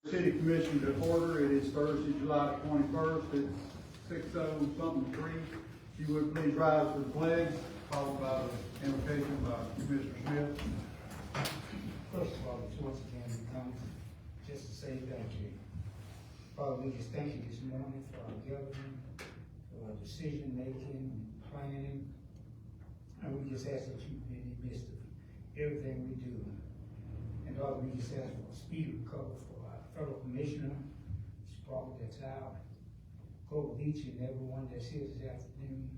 City Commission to order. It is Thursday, July 21st. It's 6:03. If you would please rise for the pledge, followed by the invocation by Commissioner Smith. First of all, just once again, we come just to say thank you. Father, we just thank you this morning for our gathering, for our decision making, planning. And we just ask that you be in the midst of everything we do. And Lord, we just ask for a speedy recovery for our fellow commissioner, Sproul that's out. Go with each and every one that's here this afternoon.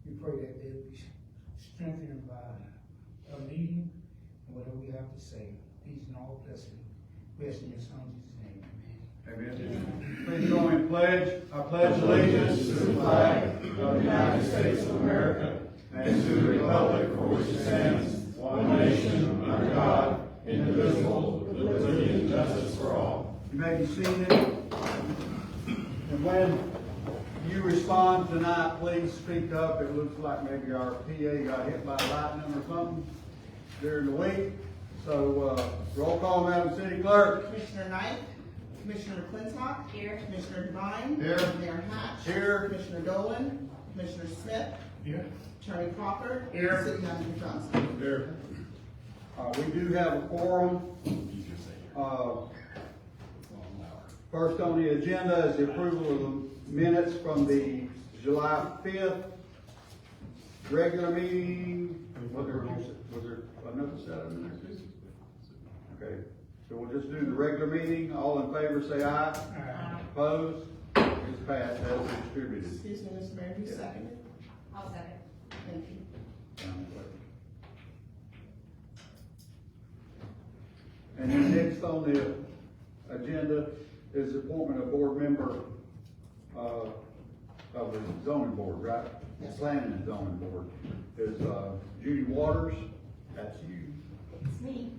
We pray that they will be strengthened by a meeting and whatever we have to say. Peace and all blessing. We ask in your son Jesus' name. Amen. Amen. Please join in pledge. I pledge allegiance to the flag of the United States of America and to the republic for which it stands, one nation, under God, indivisible, with liberty and justice for all. You may be seated. And when you respond tonight, please speak up. It looks like maybe our PA got hit by lightning or something during the week. So roll call, Madam City Clerk. Commissioner Knight, Commissioner McClintock. Here. Commissioner Devine. Here. Mayor Hatch. Here. Commissioner Dolan. Commissioner Smith. Here. Attorney Crawford. Here. City Manager Johnson. Here. We do have a quorum. First on the agenda is the approval of the minutes from the July 5th regular meeting. Was there another set of minutes? Okay, so we'll just do the regular meeting. All in favor say aye. Aye. Opposed? It's passed as distributed. Excuse me, Mr. Mayor, who Yeah. seconded? I'll second. Thank you. And then next on the agenda is the appointment of board member of the zoning board, right? Yes. Planning and zoning board is Judy Waters. That's you. It's me.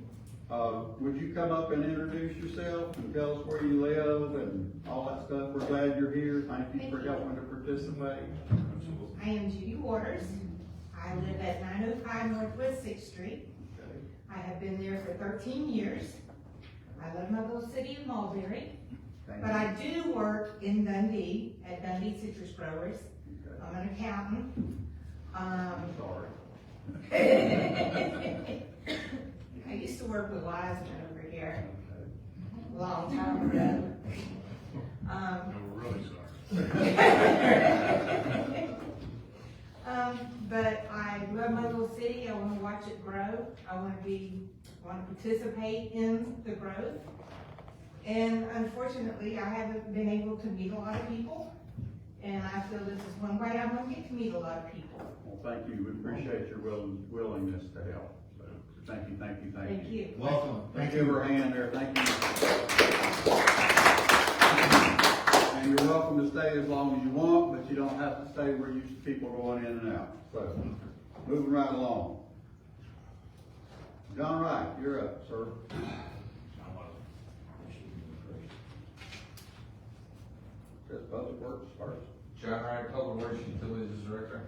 Would you come up and introduce yourself and tell us where you live and all that stuff? We're glad you're here. Thank you for helping to participate. I am Judy Waters. I live at 905 Northwest 6th Street. Okay. I have been there for 13 years. I love my little city of Mulberry, Thank but you. I do work in Dundee at Dundee Citrus Growers. Okay. I'm an accountant. Sorry. I used to work with Wiseman over here Okay. a long time ago. We're really sorry. But I love my little city. I want to watch it grow. I want to participate in the growth. And unfortunately, I haven't been able to meet a lot of people. And I feel this is one way I'm going to get to meet a lot of people. Well, thank you. We appreciate your willingness to help. So thank you. Thank you. Welcome. Thank you. Give her a hand there. Thank you. And you're welcome to stay as long as you want, but you don't have to stay where you see people going in and out. So, moving right along. John Wright, you're up, sir. Says Public Works first. John Wright, Public Works Utilities Director.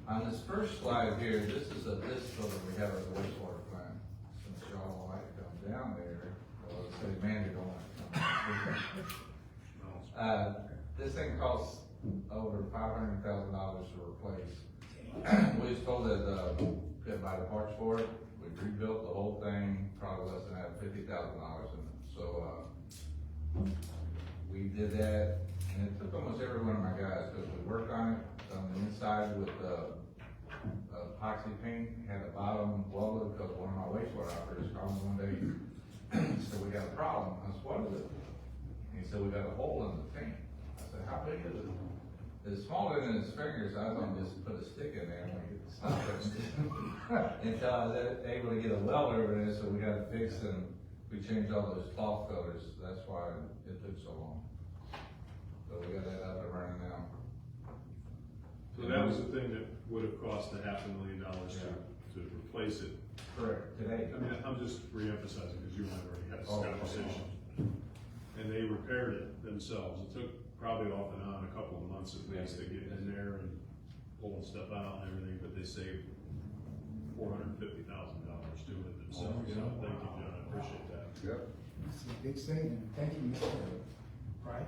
On this first slide here, this is a disc that we have at the wastewater plant. Since y'all don't like to come down there, well, the city manager don't like to come. This thing costs over $500,000 to replace. We was told that, we could buy the parts for it. We rebuilt the whole thing, probably less than that, $50,000 in it. So, we did that, and it took almost every one of my guys, because we worked on it on the inside with epoxy paint, had the bottom welded, because one of my wastewater operators called me one day, he said, we got a problem. I said, what is it? He said, we got a hole in the paint. I said, how big is it? It's smaller than his fingers. I was gonna just put a stick in there and we could stop it. Until I was able to get a welder over there, so we got it fixed, and we changed all those cloth colors. That's why it took so long. So we got that up and running now. So that was the thing that would have cost $500,000 to replace it. Correct, today. I mean, I'm just re-emphasizing because you and I already had this Oh, conversation. And they repaired it themselves. It took probably off and on a couple of months at least to get in there and pulling stuff out and everything, but they saved $450,000 doing it themselves. So thank you, Yep. It's a big saving. Thank you, Mr. Right?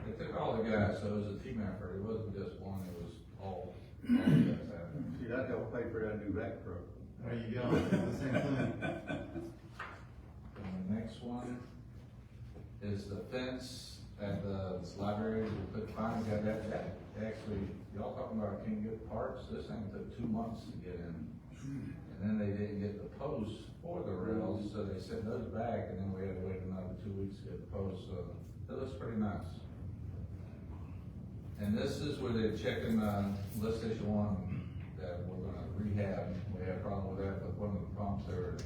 They took all the guys, so it was a team effort, it wasn't just one, it was all the guys happening. See, that helped pay for that new vac truck. There you go, the same thing. And the next one is the fence at the library, we finally got that, actually, y'all talking about can't get parts, this thing took 2 months to get in. And then they didn't get the posts for the rails, so they sent those back, and then we had to wait another 2 weeks to get the posts, so it looks pretty nice. And this is where they're checking, lift station 1 that we're gonna rehab, we had a problem with that, but one of the pumps, they were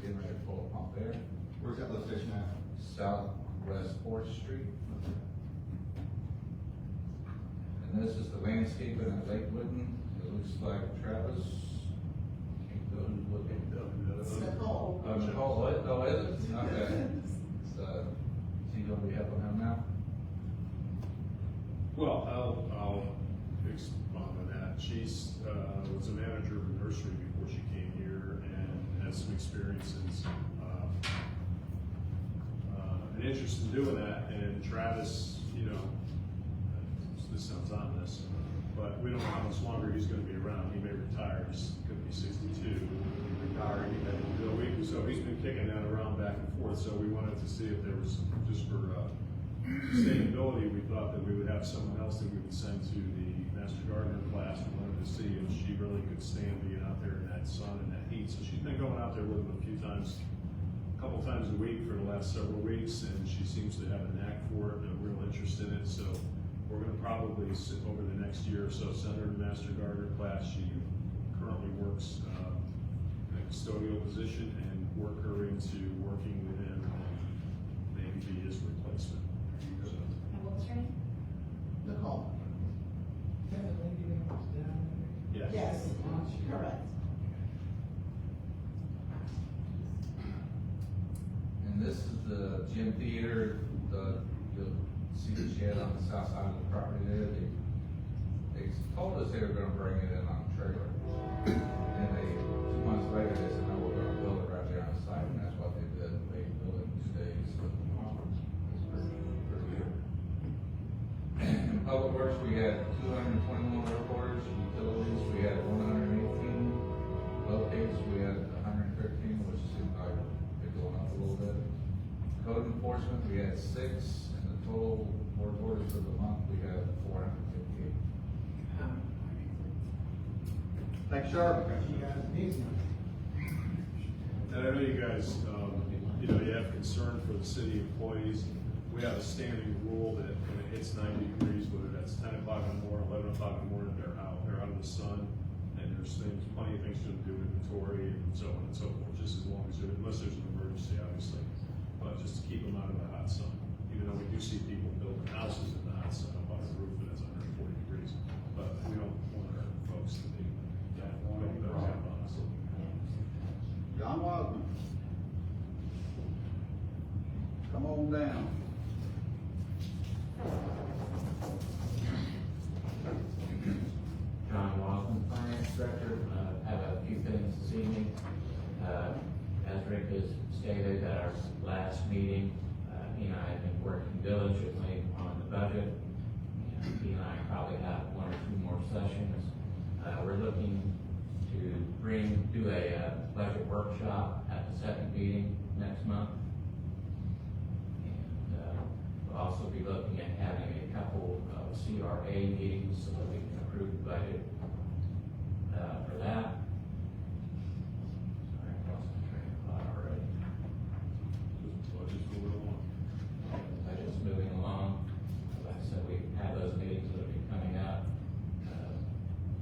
getting ready to pull a pump there. Where's that location at? Southwest 4th Street. And this is the landscaping at Lake Wooden, it looks like Travis. Can't go who's looking. It's Nicole. Oh, Nicole, what? Oh, is it? Okay. So, is he gonna be helping him now? Well, I'll expand on that. She's, was a manager of a nursery before she came here and has some experience and some, an interest in doing that. And Travis, you know, this sounds ominous, but we don't know how much longer he's gonna be around. He may retire, he's gonna be 62. Retired, so he's been kicking that around back and forth. So we wanted to see if there was, just for, sustainability, we thought that we would have someone else that we would send to the Master Gardener class. We wanted to see if she really could stand being out there in that sun and that heat. So she's been going out there with him a couple times a week for the last several weeks, and she seems to have a knack for it and a real interest in it. So we're gonna probably over the next year or so send her to Master Gardener class. She currently works in a custodial position and work her into working with him and maybe be his replacement. So, And what was her name? Nicole. That lady that was down there? Yes, correct. And this is the gym theater, you'll see the shed on the south side of the property there. They told us they were gonna bring it in on a trailer. And they, 2 months later, they said, no, we're gonna build it right there on the site, and that's what they did. They built it in 2 days. So, it's pretty good. In Public Works, we had 221 work orders. Utilities, we had 118. Locates, we had 113, which seemed like they're going up a little bit. Code enforcement, we had 6, and the total work orders for the month, we had 458. Thanks, Sharp. You guys are busy. And I know you guys, you know, you have concern for the city employees. We have a standing rule that when it hits 90 degrees, whether that's 10 o'clock in the morning, 11 o'clock in the morning, they're out of the sun. And there's plenty of things to do, inventory and so on and so forth, just as long as unless there's an emergency, obviously. But just to keep them out of the hot sun, even though we do see people building houses in the hot sun up on the roof and it's 140 degrees. But we don't want our folks to be putting those out on us. John Wiseman. Come on down. John Walton, Finance Director. Have a few things this evening. As Rick has stated at our last meeting, he and I have been working diligently on the budget. He and I probably have 1 or 2 more sessions. We're looking to do a budget workshop at the second meeting next month. And we'll also be looking at having a couple of CRA meetings so that we can approve the budget for that. Sorry, I lost my train of thought already. Just moving along. Budget's moving along. Like I said, we have those meetings that will be coming up.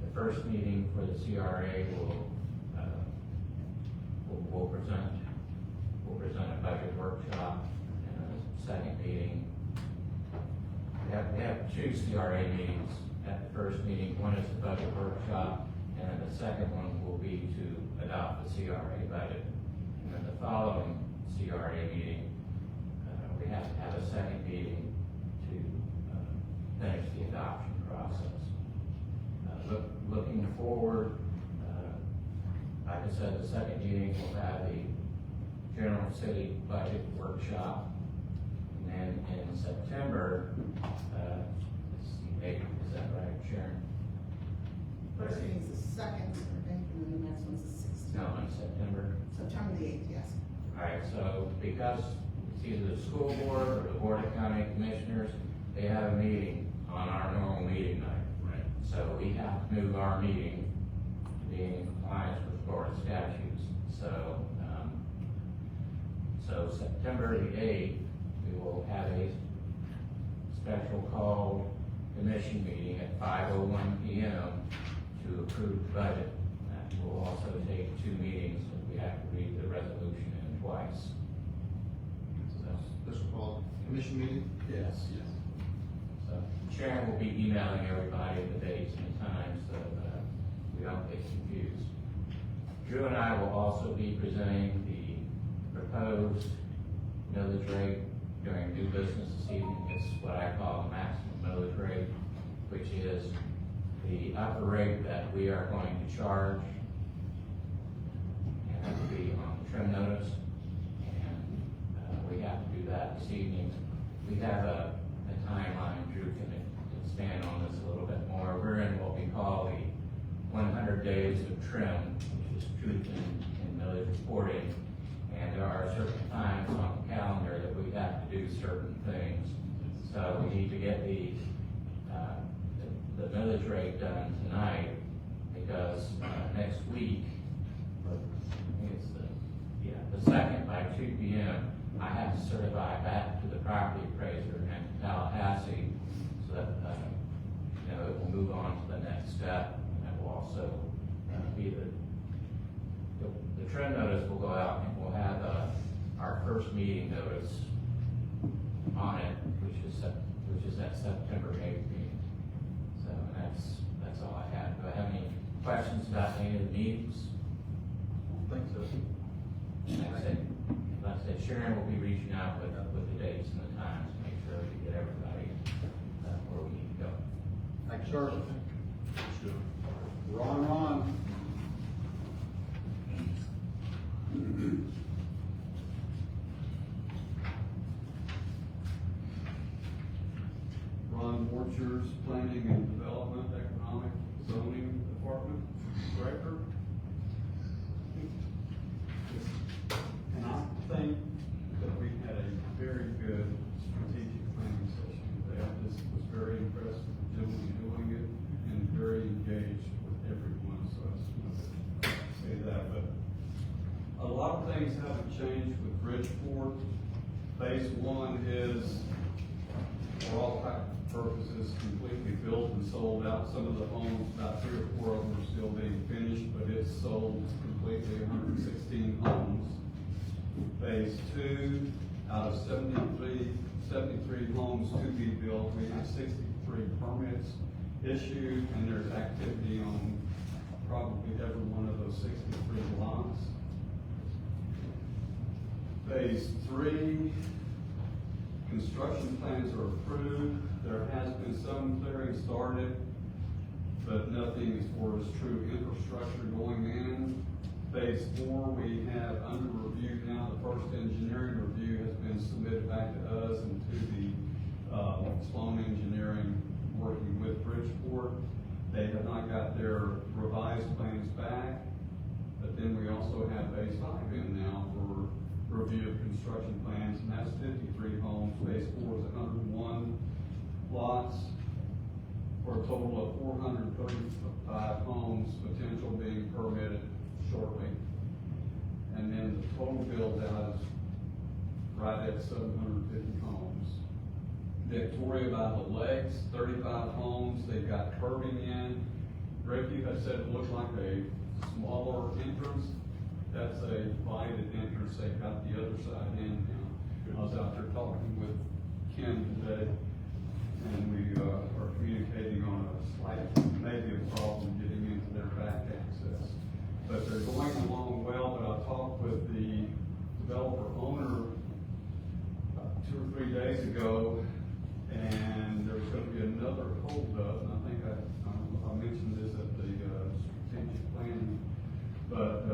The first meeting for the CRA will present a budget workshop, and a second meeting. We have 2 CRA meetings. At the first meeting, one is the budget workshop, and then the second one will be to adopt the CRA budget. And then the following CRA meeting, we have to have a second meeting to finish the adoption process. Looking forward, like I said, the second meeting will have the general Roanoke City budget workshop. And then in September, let's see, maybe, is that right, Sharon? First meeting's the second, I think, and then the next one's the 16th. No, in September. September the 8th, yes. All right, so because it's either the school board or the board of county commissioners, they have a meeting on our normal meeting night. Right. So we have to move our meeting to be in compliance with Florida statutes. So September the 8th, we will have a special call commission meeting at 5:01 p.m. to approve the budget. That will also take 2 meetings, and we have to read the resolution in twice. So, Special call commission meeting? Yes. so Sharon will be emailing everybody the dates and times so we don't get confused. Drew and I will also be presenting the proposed millage rate during new business this evening. It's what I call the maximum millage rate, which is the upper rate that we are going to charge. And that will be on the trim notice. And we have to do that this evening. We have a timeline. Drew can expand on this a little bit more. We're in what we call the 100 days of trim, which is truth in millage reporting. And there are certain times on the calendar that we have to do certain things. So we need to get the millage rate done tonight, because next week, I think it's the second by 2 p.m., I have to certify back to the property appraiser and to Tallahassee, so that, it will move on to the next step. And that will also be the trend notice will go out, and we'll have our first meeting notice on it, which is that September 8th meeting. So that's all I have. Do I have any questions about any of the meetings? I don't think so. Like I said, Sharon will be reaching out with the dates and the times to make sure we get everybody where we need to go. Thank you, sir. Sure. Ron. Ron Borchers, Planning and Development, Economic Zoning Department Director. And I think that we had a very good strategic planning session today. I just was very impressed with the gentleman doing it and very engaged with everyone, so I just wanted to say that. But a lot of things haven't changed with Bridgeport. Phase 1 is, for all purposes, completely built and sold out. Some of the homes, about 3 or 4 of them are still being finished, but it's sold completely, 116 homes. Phase 2, out of 73 homes to be built, we have 63 permits issued, and there's activity on probably every one of those 63 lots. Phase 3, construction plans are approved. There has been some clearing started, but nothing as far as true infrastructure going in. Phase 4, we have under review now. The first engineering review has been submitted back to us and to the Sloan Engineering working with Bridgeport. They have not got their revised plans back, but then we also have Phase 5 in now for review of construction plans, and that's 53 homes. Phase 4 is 101 lots for a total of 435 homes, potential being permitted shortly. And then the total build out is right at 750 homes. Victoria by the Lakes, 35 homes. They've got curbing in. Rick, you had said it looked like a smaller entrance. That's a divided entrance. They've got the other side in now. I was out there talking with Ken today, and we are communicating on a slight, maybe a problem getting into their back access. But they're going along well. But I talked with the developer owner 2 or 3 days ago, and there's going to be another holdup. And I think I mentioned this at the strategic planning, but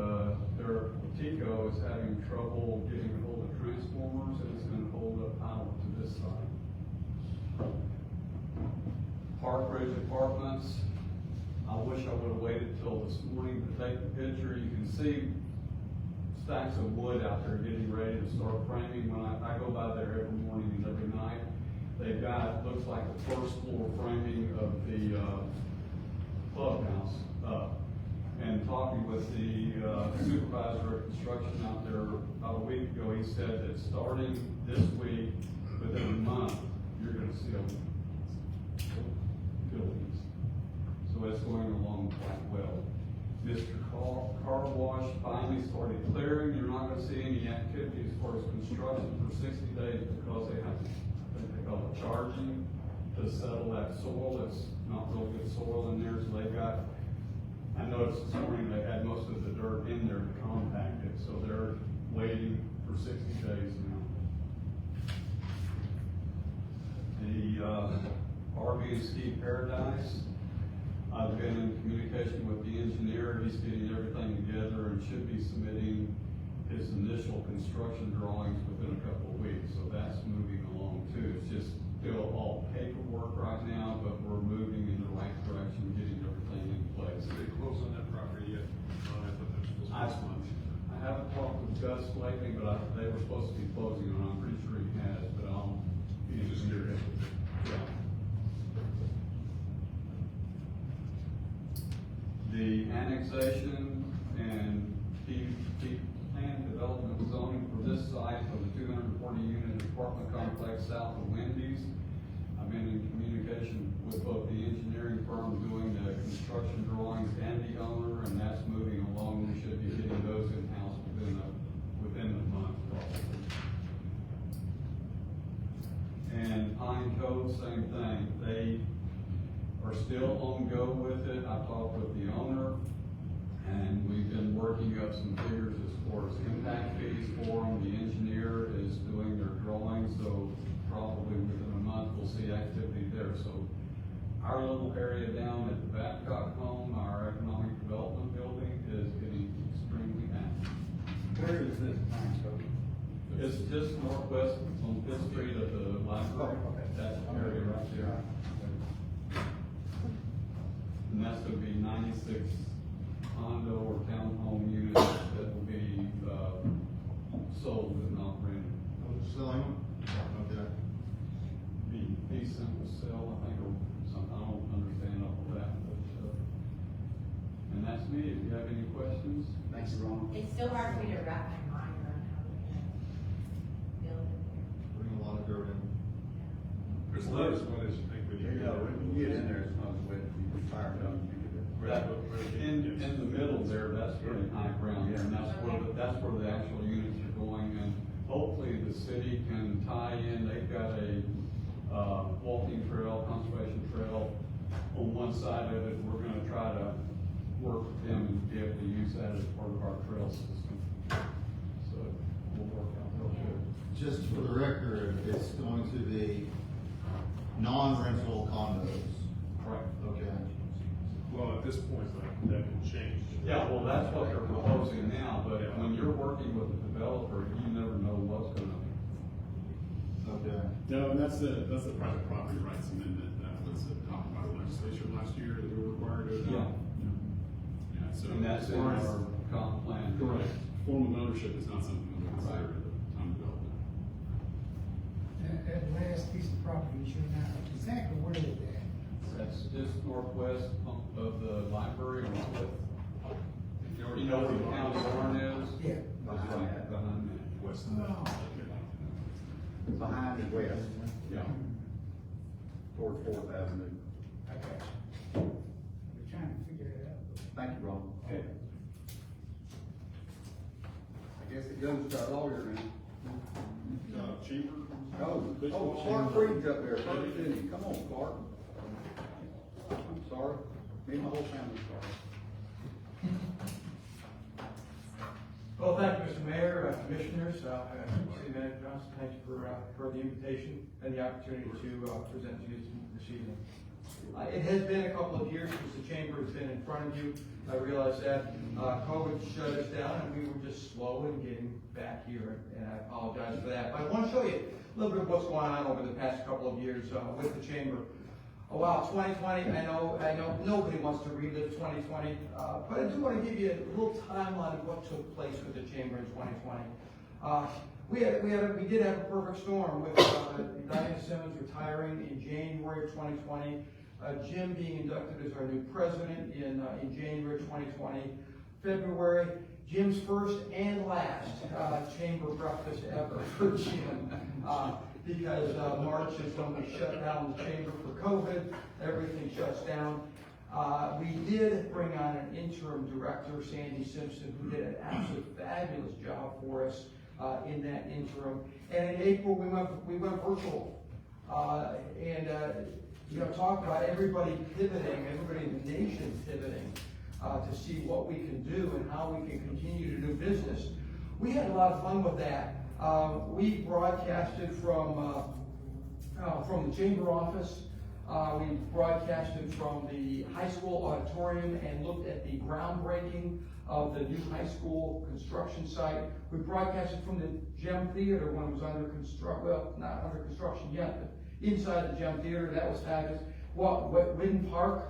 Tico is having trouble getting a Ridge Apartments. I wish I would've waited till this morning to take the picture. You can see stacks of wood out there getting ready to start framing. When I go by there every morning and every night, they've got, looks like the first floor framing of the clubhouse up. And talking with the supervisor of construction out there about a week ago, he said that starting this week, within a month, you're gonna see buildings. So it's going along quite well. Mr. Car Wash finally started clearing. You're not gonna see any activity as far as construction for 60 days because they have, I think they call it charging to settle that soil. It's not real good soil in there, so they've got, I noticed this morning they had most of the dirt in there to compact it, so they're waiting for 60 days now. The RV and Ski Paradise, I've been in communication with the engineer. He's getting everything together and should be submitting his initial construction drawings within a couple of weeks, so that's moving along too. It's just still all paperwork right now, but we're moving in the right direction, getting everything in place. Did they close on that property yet? I thought that was supposed to be this month. I haven't talked with Gus lately, but they were supposed to be closing on it. I'm pretty sure he has, but I'll. You just hear it. Yeah. The annexation and key plan development zoning for this site for the 240 unit apartment complex south of Wendy's. I've been in communication with both the engineering firm doing the construction drawings and the owner, and that's moving along. We should be getting those in-house within the month probably. And Pine Cove, same thing. They are still on go with it. I talked with the owner, and we've been working up some figures as far as impact fees for them. The engineer is doing their drawings, so probably within a month we'll see activity there. So our little area down at the Babcock home, our economic development building, is getting extremely active. Where is this Pine Cove? It's just northwest on Fifth Street of the library. Oh, okay. That area right there. And that's gonna be 96 condo or townhome units that will be, sold and not rented. Selling them? Okay. Be simple sell, I think, or something, I don't understand all of that, but, and that's me. If you have any questions? Thanks, Ron. It's still hard for me to wrap my mind around how we're gonna build it there. Putting a lot of dirt in. There's not as wet as you think when you. Yeah, when you get in there, it's not as wet, you get tired of it. In the middle there, that's pretty high ground, and that's where the actual units are going, and hopefully the city can tie in. They've got a, walking trail, conservation trail on one side of it. We're gonna try to work with them and be able to use that as part of our trail system. So we'll work out real good. Just for the record, it's going to be non-rental condos. Right. Okay. Well, at this point, that can change. Yeah, well, that's what they're proposing now, but when you're working with a developer, you never know what's gonna. Okay. No, and that's the private property rights amendment that was adopted by the legislature last year that we were required to adopt. Yeah, so. And that's as in far as- our comp plan. Correct. Form of ownership is not something that we consider at the time of development. That last piece of property, you should know exactly where is that? That's just northwest of the library. You know where the county barn is? Yeah. Behind that. West of that. Oh. Behind is west, Yeah. toward Fourth Avenue. I got you. We're trying to figure it out. Thank you, Ron. I guess it goes to our lawyer now. Chamber? Oh, Clark Freed's up there, first, didn't he? Come on, Clark. I'm sorry, me and my whole family's sorry. Well, thank you, Mr. Mayor, Commissioners, City Manager Johnson, thank you for the invitation and the opportunity to present to you this evening. It has been a couple of years since the chamber has been in front of you. I realize that COVID shut us down and we were just slow in getting back here, and I apologize for that. But I want to show you a little bit of what's going on over the past couple of years with the chamber. Wow, 2020, I know nobody wants to relive 2020, but I do want to give you a little timeline of what took place with the Chamber in 2020. We did have a perfect storm with Diana Simmons retiring in January of 2020, Jim being inducted as our new president in January 2020, February, Jim's first and last chamber breakfast ever for Jim. Because March is when we shut down the chamber for COVID, everything shuts down. We did bring on an interim director, Sandy Simpson, who did an absolutely fabulous job for us in that interim. And in April, we went virtual. Talk about everybody pivoting, everybody in the nation pivoting to see what we can do and how we can continue to do business. We had a lot of fun with that. We broadcasted from the chamber office. We broadcasted from the high school auditorium and looked at the groundbreaking of the new high school construction site. We broadcasted from the Gem Theater when it was under construction, well, not under construction yet, but inside the Gem Theater. That was fabulous. Well, Whidden Park,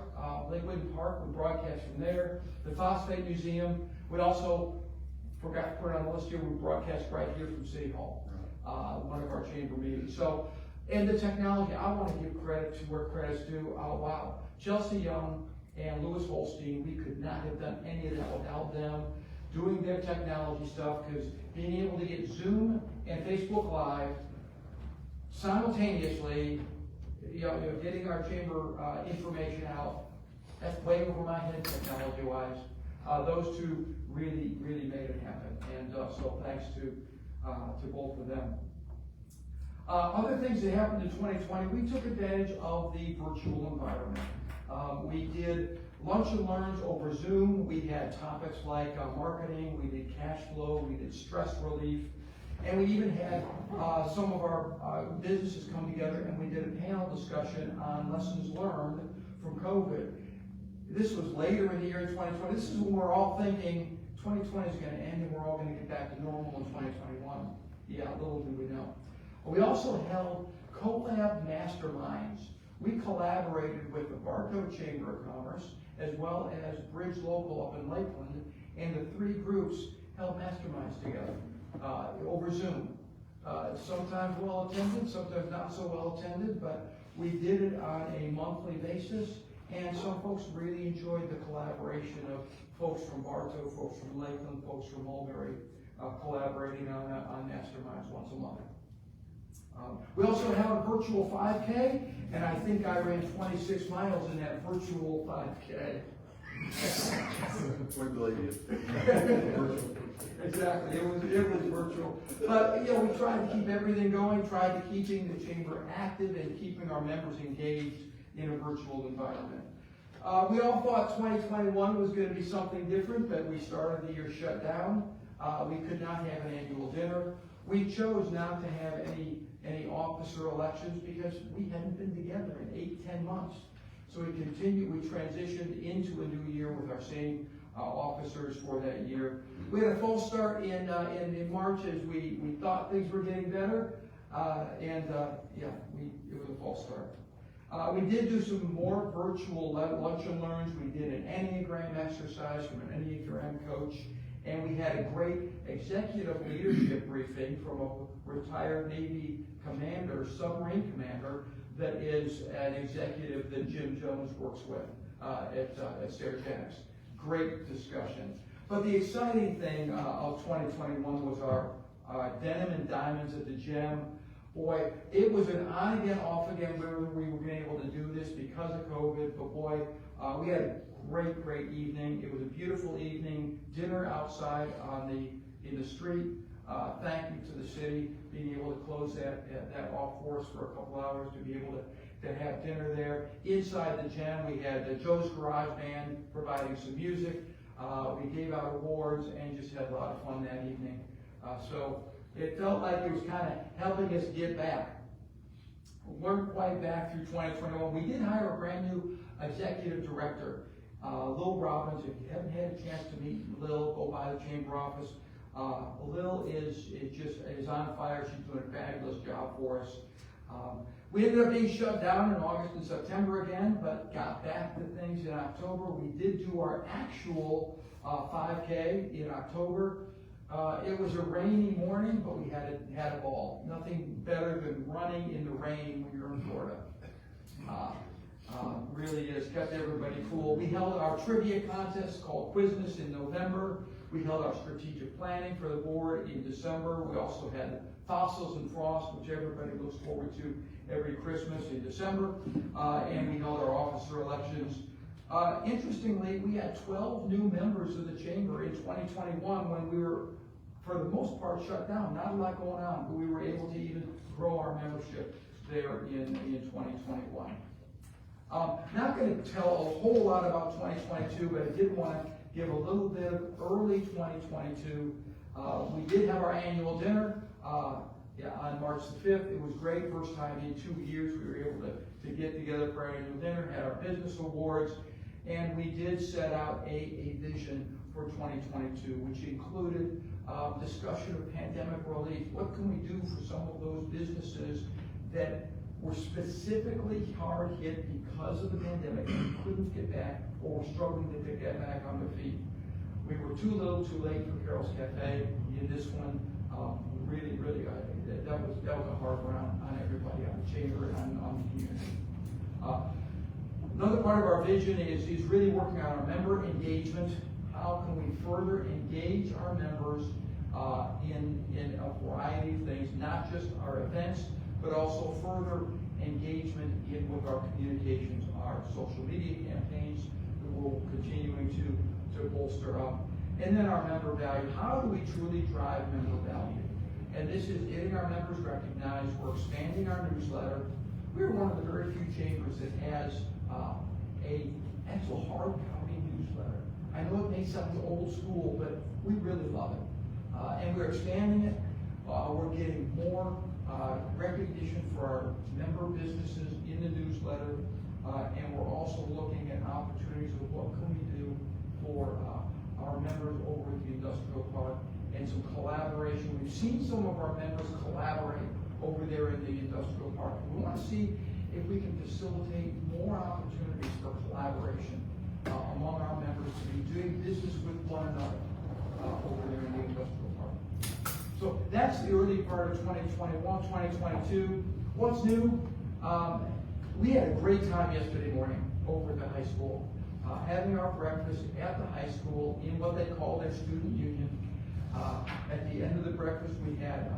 Lake Whidden Park, we broadcast from there. The Phosphate Museum. We also forgot to put it on the list here, we broadcast right here from City Hall, one of our chamber meetings. So, and the technology, I want to give credit to where credit's due. Wow. Chelsea Young and Louis Holstein, we could not have done any of that without them doing their technology stuff, because being able to get Zoom and Facebook Live simultaneously, getting our chamber information out, that's way over my head technology-wise. Those two really made it happen, and so thanks to both of them. Other things that happened in 2020, we took advantage of the virtual environment. We did lunch and learns over Zoom. We had topics like marketing, we did cash flow, we did stress relief, and we even had some of our businesses come together and we did a panel discussion on lessons learned from COVID. This was later in the year in 2020. This is when we're all thinking 2020 is going to end and we're all going to get back to normal in 2021. Yeah, little do we know. We also held collab masterminds. We collaborated with the Bartow Chamber of Commerce as well as Bridge Local up in Lakeland, and the three groups held masterminds together over Zoom. Sometimes well attended, sometimes not so well attended, but we did it on a monthly basis. And some folks really enjoyed the collaboration of folks from Bartow, folks from Lakeland, folks from Mulberry, collaborating on masterminds once a month. We also have a virtual 5K, and I think I ran 26 miles in that virtual 5K. Wouldn't believe you. Exactly, it was virtual. But we tried to keep everything going, tried to keeping the chamber active and keeping our members engaged in a virtual environment. We all thought 2021 was going to be something different, but we started the year shut down. We could not have an annual dinner. We chose not to have any officer elections because we hadn't been together in 8-10 months. So we transitioned into a new year with our same officers for that year. We had a false start in March as we thought things were getting better, it was a false start. We did do some more virtual lunch and learns. We did an Enneagram exercise from an Enneagram coach, and we had a great executive leadership briefing from a retired Navy commander, submarine commander, that is an executive that Jim Jones works with at Sterigenics. Great discussion. But the exciting thing of 2021 was our Denim and Diamonds at the Gem. Boy, it was an on again, off again, whether we were being able to do this because of COVID, but boy, we had a great evening. It was a beautiful evening, dinner outside in the street. Thank you to the city being able to close that off for us for a couple hours to be able to have dinner there. Inside the Gem, we had Joe's Garage Band providing some music. We gave out awards and just had a lot of fun that evening. So it felt like it was kind of helping us get back. We weren't quite back through 2021. We did hire a brand new executive director, Lil Robbins. If you haven't had a chance to meet Lil, go by the chamber office. Lil is on fire. She's doing a fabulous job for us. We ended up being shut down in August and September again, but got back to things in October. We did do our actual 5K in October. It was a rainy morning, but we had a ball. Nothing better than running in the rain when you're in Florida. Really has kept everybody cool. We held our trivia contest called Quizmas in November. We held our strategic planning for the board in December. We also had Fossils and Frost, which everybody looks forward to every Christmas in December. And we held our officer elections. Interestingly, we had 12 new members of the chamber in 2021 when we were, for the most part, shut down. Not a lot going on, but we were able to even grow our membership there in 2021. Not going to tell a whole lot about 2022, but I did want to give a little bit of early 2022. We did have our annual dinner on March the 5th. It was great. First time in 2 years we were able to get together for our annual dinner, had our business awards, and we did set out a vision for 2022, which included discussion of pandemic relief. What can we do for some of those businesses that were specifically hard hit because of the pandemic and couldn't get back or were struggling to get back on their feet? We were too little, too late for Carol's Cafe. In this one, really, that was a hard round on everybody, on the chamber and on the community. Another part of our vision is really working on our member engagement. How can we further engage our members in a variety of things, not just our events, but also further engagement with our communications, our social media campaigns that we're continuing to bolster up. And then our member value. How do we truly drive member value? And this is getting our members recognized. We're expanding our newsletter. We're one of the very few chambers that has an actual hard copy newsletter. I know it may sound old school, but we really love it. And we're expanding it. We're getting more recognition for our member businesses in the newsletter, and we're also looking at opportunities of what can we do for our members over at the industrial park and some collaboration. We've seen some of our members collaborate over there in the industrial park. We want to see if we can facilitate more opportunities for collaboration among our members to be doing business with one another over there in the industrial park. So that's the early part of 2021, 2022. What's new? We had a great time yesterday morning over at the high school, having our breakfast at the high school in what they call their student union. At the end of the breakfast, we had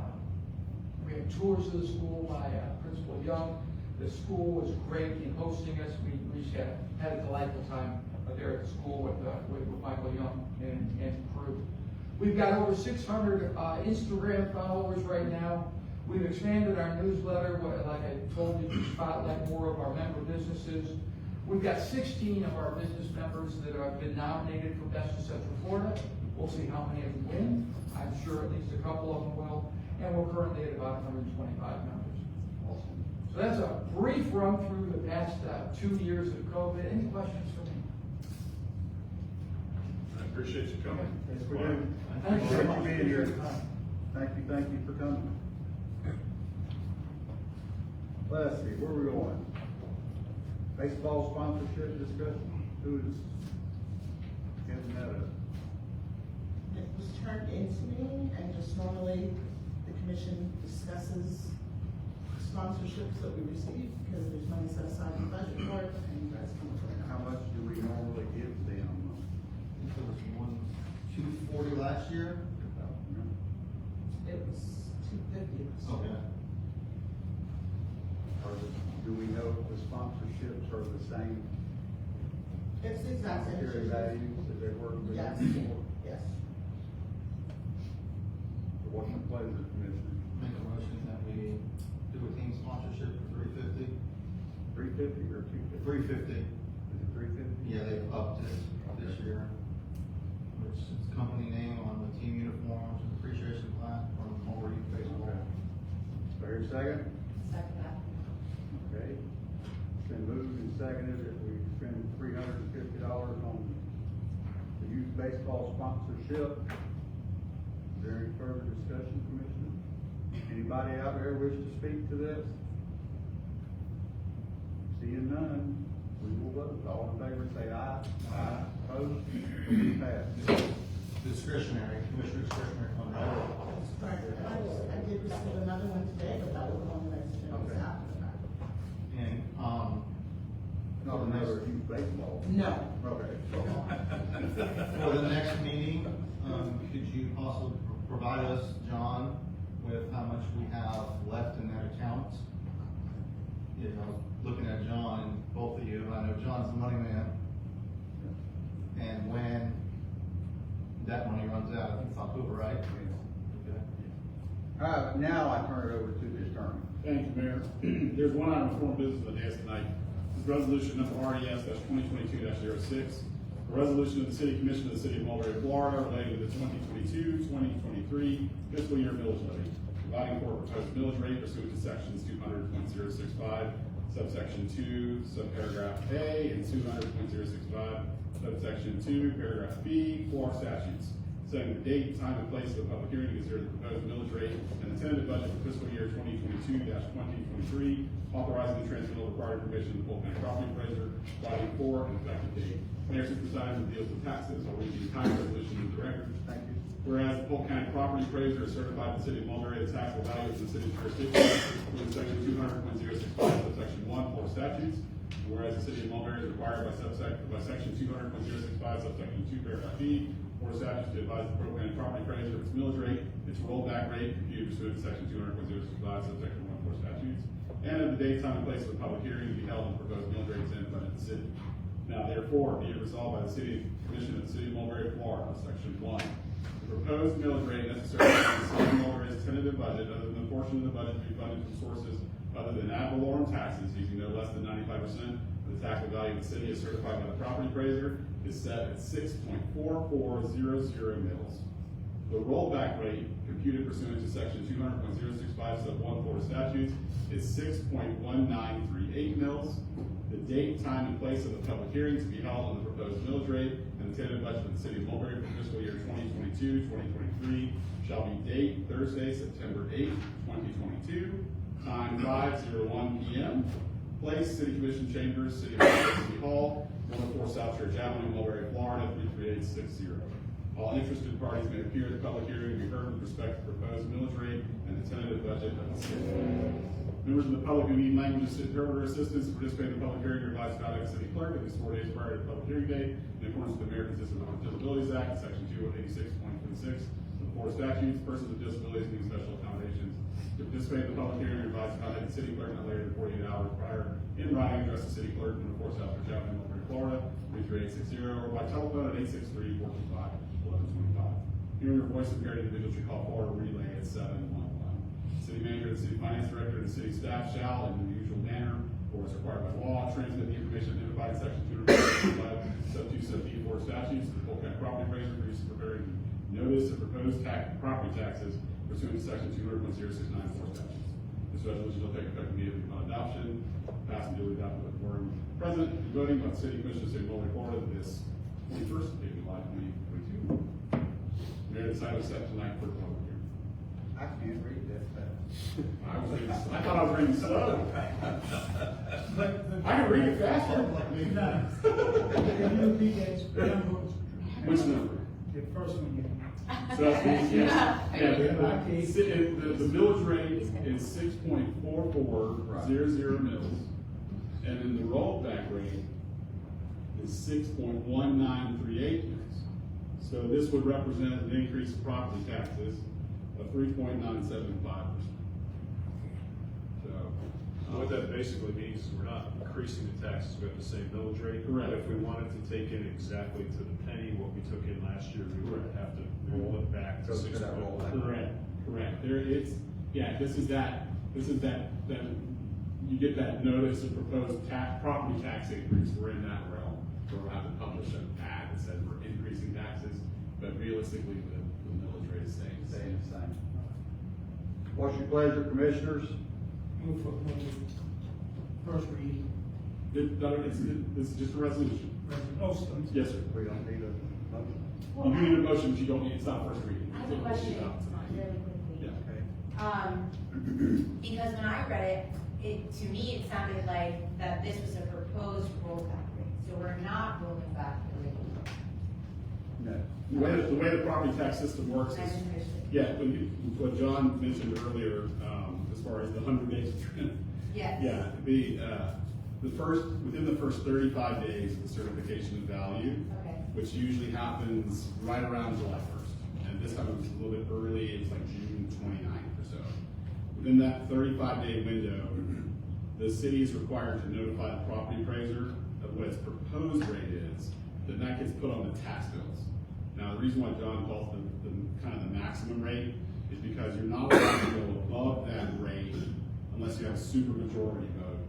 tours of the school by Principal Young. The school was great in hosting us. We just had a delightful time there at the school with Michael Young and crew. We've got over 600 Instagram followers right now. We've expanded our newsletter, like I told you, to spotlight more of our member businesses. We've got 16 of our business members that have been nominated for Best of Central Florida. We'll see how many of them win. I'm sure at least a couple of them will. And we're currently at about 125 members. So that's a brief run through the past 2 years of COVID. Any questions for me? I appreciate you coming. Yes, we do. Thank you very much for being for here. your time. Thank you for coming. Let's see, where are we going? Baseball sponsorship discussion. Who is getting that up? It was turned into me, and just normally the commission discusses sponsorships that we receive, because there's money set aside in the budget for it, and you guys come up with it. How much do we normally give them? It was 240 last year. It was $250. Okay. Do we know if the sponsorships are the same It's the exact same. monetary values that they were Yes, before? yes. So what's the pleasure, Commissioner? Make a motion that we do a team sponsorship for $350. 350 or 250? 350. Is it 350? Yeah, they've upped it this year. Which is company name on the team uniforms and appreciation plaque from Mulberry Baseball. Is there a second? Second that. Okay. It's been moved and seconded that we spend $350 on the youth baseball sponsorship. Is there any further discussion, Commissioner? Anybody out there wish to speak to this? Being none, we will vote. All in favor, say aye. Aye. Opposed? Motion passed. Discretionary, Commissioner discretionary fund, right? That's correct. I did receive another one today, but that was on the next agenda, Okay. after the fact. And, Not another huge baseball. No. Okay. for the next meeting, could you possibly provide us, John, with how much we have left in that account? You know, looking at John and both of you, I know John's the money man. And when that money runs out, I think it's October, right? Okay. Now I turn it over to the attorney. Thank you, Mayor. There's one item of formal business of the dais tonight. This is resolution number RDS-2022-06. A resolution of the City Commission of the City of Mulberry, Florida, relating to the 2022-2023 fiscal year millage levy, providing for a proposed millage rate pursuant to sections 200.065, subsection 2, subparagraph A, and 200.065, subsection 2, paragraph B, Florida statutes, setting the date, time, and place of the public hearing to consider the proposed millage rate and the tentative budget for fiscal year 2022-2023, authorizing the transfer of required information to the Polk County Property Appraiser, providing for an effective date. Mayor, since this item deals with taxes, I'll read the entire resolution into the record. Thank you. Whereas the Polk County Property Appraiser is certified in the City of Mulberry, the taxable value of the city's jurisdiction within section 200.065, subsection 1, Florida statutes. Whereas the City of Mulberry is required by section 200.065, subsection 2, paragraph B, Florida statutes to advise the Polk County Property Appraiser of its millage rate, its rollback rate, computed pursuant to section 200.065, subsection 1, Florida statutes, and of the date, time, and place of the public hearing to be held on the proposed millage rate and budget of the city. Now therefore, be it resolved by the City Commission of the City of Mulberry, Florida, section 1. The proposed millage rate necessary for the City of Mulberry's tentative budget, other than the portion of the budget to be funded from sources other than ad valorem taxes, using no less than 95% of the taxable value of the city as certified by the property appraiser, is set at 6.4400 mils. The rollback rate, computed pursuant to section 200.065 sub 1 Florida statutes, is 6.1938 mils. The date, time, and place of the public hearing to be held on the proposed millage rate and the tentative budget of the City of Mulberry for fiscal year 2022-2023 shall be date Thursday, September 8, 2022, time 5:01 p.m. Place, City Commission Chambers, City of Mulberry, City Hall, 104 South Church Avenue, Mulberry, Florida, 33860. All interested parties may appear at the public hearing and be heard with respect to the proposed millage rate and the tentative budget of the city. Members of the public who need language interpreter assistance to participate in the public hearing are advised to contact the city clerk at least 4 days prior to the public hearing date in accordance with the Americans with Disabilities Act, section 286.26 of the Florida statutes. Persons with disabilities need special accommodations. To participate in the public hearing, are advised to contact the city clerk not later than 48 hours prior in writing, address the city clerk, 104 South Church Avenue, Mulberry, Florida, 33860, or by telephone at 863-425-1125. Hearing your voice impaired individuals should call Florida Relay at 711. City manager, the city finance director, and the city staff shall, in the usual manner, or as required by law, transmit the information identified in section 265, sub 2, sub D, Florida statutes to the Polk County Property Appraiser for use of preparing notice of proposed property taxes pursuant to section 200.069 Florida statutes. This resolution will take effect immediately upon adoption, pass and duly adopted with quorum present, and voting by the City Commission of the City of Mulberry, Florida, this 21st day of July 2022. Mayor, this item is set tonight for public hearing. I can't read that fast. I thought I was reading slow. I can read it faster. Can you repeat that number? Which number? The first one you. So that's the, the millage rate is 6.4400 mils, and then the rollback rate is 6.1938 mils. So this would represent an increase in property taxes of 3.975%. So what that basically means is we're not increasing the taxes, we have the same millage rate. Correct. But if we wanted to take in exactly to the penny what we took in last year, we would have to roll it back to Go to 6. that rollback. Correct. There it's, yeah, this is that you get that notice of proposed property tax increase. We're in that realm. We'll have to publish an ad that says we're increasing taxes, but realistically, the millage rate is staying the same. What's your pleasure, commissioners? Move for first reading. This is just a resolution. Resolution. Yes, sir. We don't need a motion. You do need a motion, but you don't need, it's not first reading. I have a question, really quickly. Yeah. Okay. Because when I read it, to me, it sounded like that this was a proposed rollback rate, so we're not rolling back the rate. No. The way the property tax system works I is, understood. yeah, what John mentioned earlier, as far as the 100 days of trend. Yes. Yeah, within the first 35 days of the certification of value, Okay. which usually happens right around July 1st. And this time it was a little bit early, it was like June 29th or so. Within that 35-day window, the city is required to notify the property appraiser of what its proposed rate is, then that gets put on the tax bills. Now, the reason why John calls the kind of the maximum rate is because you're not allowed to go above that rate unless you have a super majority vote.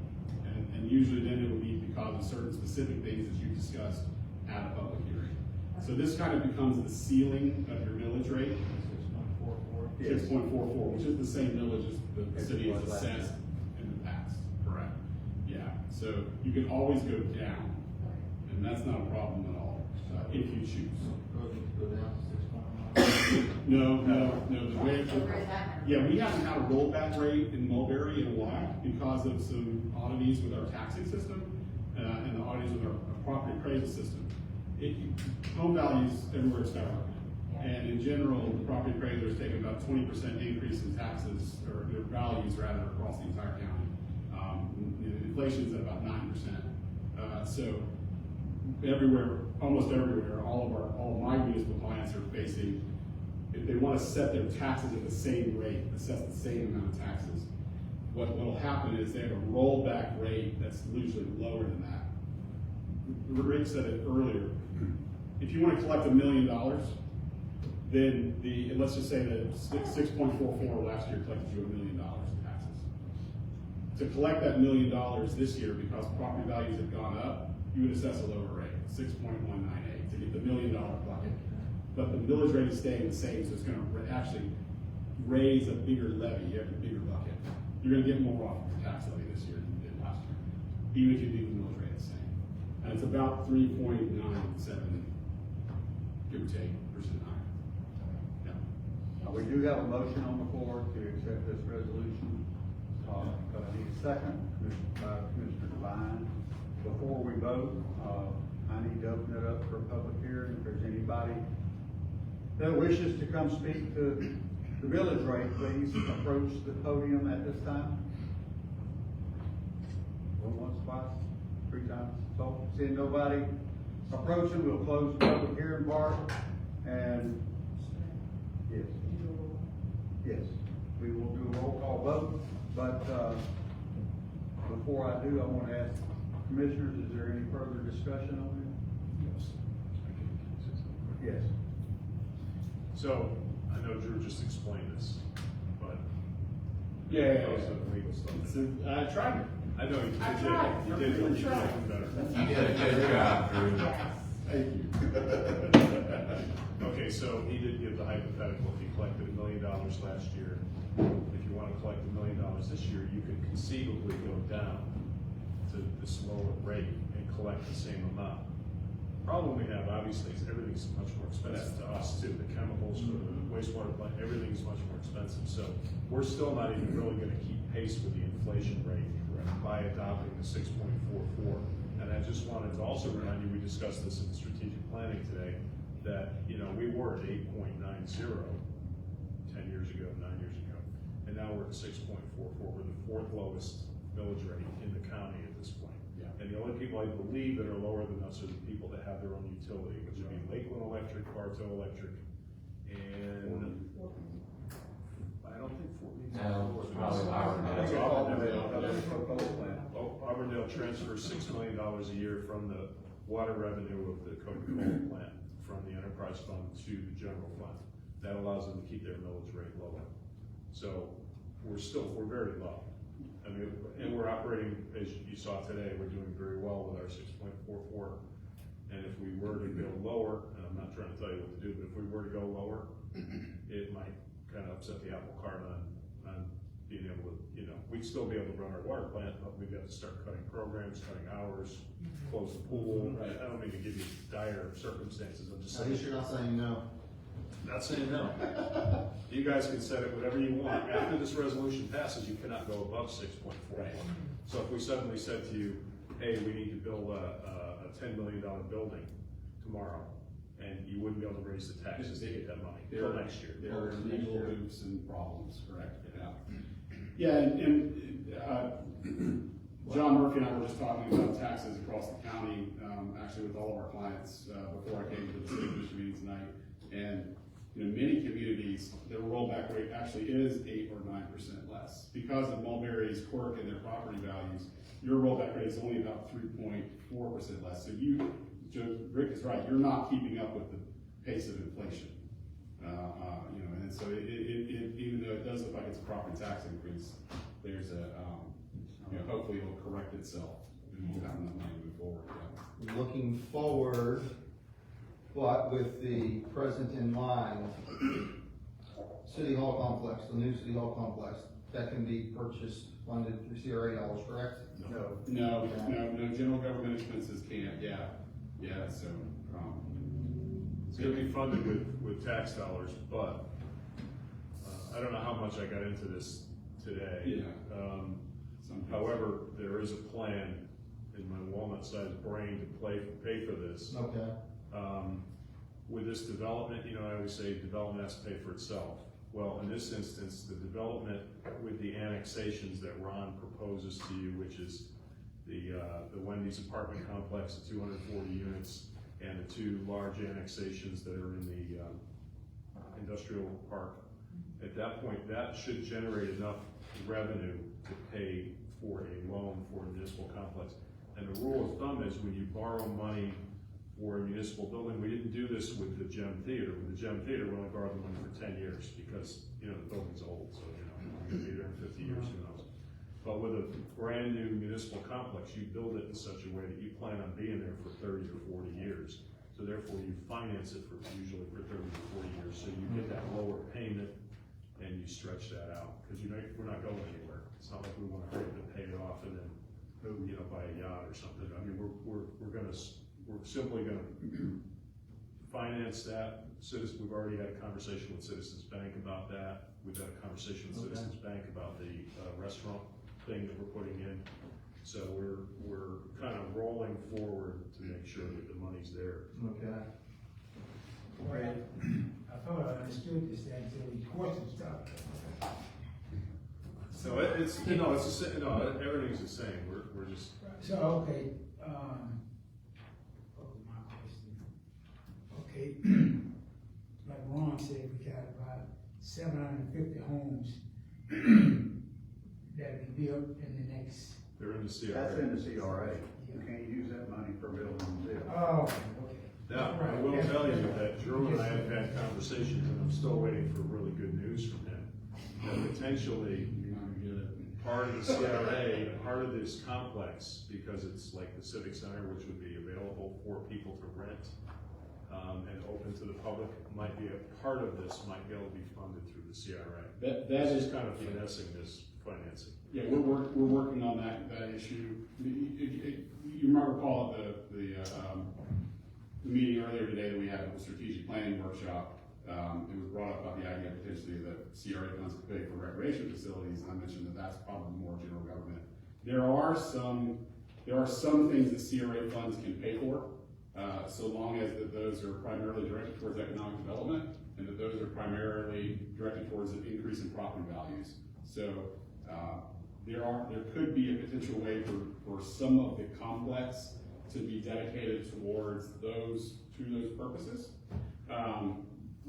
And usually then it will be because of certain specific things that you discussed at a public hearing. So this kind of becomes the ceiling of your millage rate. 6.44, which is the same millage as the city has assessed in the past, correct? Yeah, so you can always go down, and that's not a problem at all, if you choose. Go down to 6.9. No, the way. So where is that number? Yeah, we haven't had a rollback rate in Mulberry in a while because of some oddities with our taxing system, and the oddities with our property appraisal system. Home values everywhere skyrocket. And in general, the property appraiser is taking about 20% increase in taxes, or their values rather, across the entire county. Inflation is at about 9%. So everywhere, almost everywhere, all of my municipal clients are facing, if they want to set their taxes at the same rate, assess the same amount of taxes, what will happen is they have a rollback rate that's usually lower than that. Rick said it earlier. If you want to collect $1 million, then let's just say that 6.44 last year collected you $1 million in taxes. To collect that $1 million this year, because property values have gone up, you would assess a lower rate, 6.198, to get the $1 million bucket. But the millage rate is staying the same, so it's going to actually raise a bigger levy, you have a bigger bucket. You're going to get more off your tax levy this year than you did last year, even if you leave the millage rate the same. And it's about 3.97, give or take, percent higher. Yeah. We do have a motion on the floor to accept this resolution. But I need a second by Commissioner Devine. Before we vote, I need to open it up for a public hearing. If there's anybody that wishes to come speak to the village rate, please approach the podium at this time. Going once, twice, 3 times. So, seeing nobody approaching, we'll close the public hearing part. And yes, yes, we will do a roll call vote. But before I do, I want to ask commissioners: is there any further discussion on it? Yes. So, I know Drew just explained this, but. Yeah. Legal stuff. I tried. I know you did. I tried. You did really better. You did a good job, Drew. Thank you. Okay, so he did give the hypothetical, if he collected $1 million last year, if you want to collect $1 million this year, you could conceivably go down to this lower rate and collect the same amount. Problem we have, obviously, is everything's much more expensive to us too. The chemicals for the wastewater plant, everything's much more expensive. So we're still not even really gonna keep pace with the inflation rate by adopting the 6.44. And I just wanted to also remind you, we discussed this in strategic planning today, that, we were at 8.90 10 years ago, 9 years ago. And now we're at 6.44. We're the 4th lowest millage rate in the county at this point. Yeah. And the only people I believe that are lower than us are the people that have their own utility, which would be Lakeland Electric, Bartow Electric, and I don't think Fort Meade. No, it's probably That's Auburndale. Auburndale. Auburndale transfers $6 million a year from the water revenue of the Coca-Cola plant, from the enterprise fund to the general fund. That allows them to keep their millage rate lower. So we're very low. I mean, and we're operating, as you saw today, we're doing very well with our 6.44. And if we were to go lower, and I'm not trying to tell you what to do, but if we were to go lower, it might kind of upset the apple cart on being able to, we'd still be able to run our water plant, but we've got to start cutting programs, cutting hours, close the pool. I don't mean to give you dire circumstances, I'm just At saying. least you're not saying no. Not saying no. You guys can set it whatever you want. After this resolution passes, you cannot go above 6.4. So if we suddenly said to you, hey, we need to build a $10 million building tomorrow, and you wouldn't be able to raise the taxes to get that money until next year. There are legal hoops and problems, correct? Yeah, and John Murphy and I were just talking about taxes across the county, actually with all of our clients, before I came to the city commission meeting tonight. And, many communities, their rollback rate actually is 8 or 9% less. Because of Mulberry's quirk and their property values, your rollback rate is only about 3.4% less. So Rick is right, you're not keeping up with the pace of inflation. And so even though it does look like it's a property tax increase, there's hopefully it'll correct itself and we'll have enough money to move forward. Yeah. Looking forward, but with the present in mind, City Hall complex, the new City Hall complex, that can be purchased, funded through CRA dollars, correct? No, general government expenses can't, so. It's gonna be funded with tax dollars, but, I don't know how much I got into this today. Yeah. However, there is a plan in my walnut-sized brain to pay for this. Okay. With this development, I always say development has to pay for itself. Well, in this instance, the development with the annexations that Ron proposes to you, which is the Wendy's apartment complex, the 240 units, and the 2 large annexations that are in the industrial park. At that point, that should generate enough revenue to pay for a loan for a municipal complex. And the rule of thumb is when you borrow money for a municipal building, we didn't do this with the Gem Theater. With the Gem Theater, we only borrowed the money for 10 years because, the building's old, so, we're gonna be there in 50 years, who knows. But with a brand new municipal complex, you build it in such a way that you plan on being there for 30 or 40 years. So therefore, you finance it usually for 30 or 40 years, so you get that lower payment and you stretch that out, because we're not going anywhere. It's not like we want to hurry to pay it off and then, buy a yacht or something. I mean, we're simply gonna finance that. We've already had a conversation with Citizens Bank about that. We've had a conversation with Citizens Bank about the restaurant thing that we're putting in. So we're kind of rolling forward to make sure that the money's there. Okay. Well, I thought I understood this until the question started. So everything's the same. We're just. So, okay, what was my question? Okay, like Ron said, we got about 750 homes that'll be built in the next. They're in the CRA. That's in the CRA. You can't use that money for building them. Oh, okay. Now, I will tell you that Drew and I have had conversations, and I'm still waiting for really good news from him. That potentially, part of the CRA, part of this complex, because it's like the Civic Center, which would be available for people to rent and open to the public, might be a part of this, might be able to be funded through the CRA. That is kind of finessing this financing. Yeah, we're working on that issue. You might recall at the meeting earlier today that we had a strategic planning workshop. It was brought up about the idea potentially that CRA funds could pay for recreation facilities, and I mentioned that that's probably more general government. There are some things that CRA funds can pay for, so long as that those are primarily directed towards economic development, and that those are primarily directed towards an increase in property values. So there could be a potential way for some of the complex to be dedicated towards those purposes.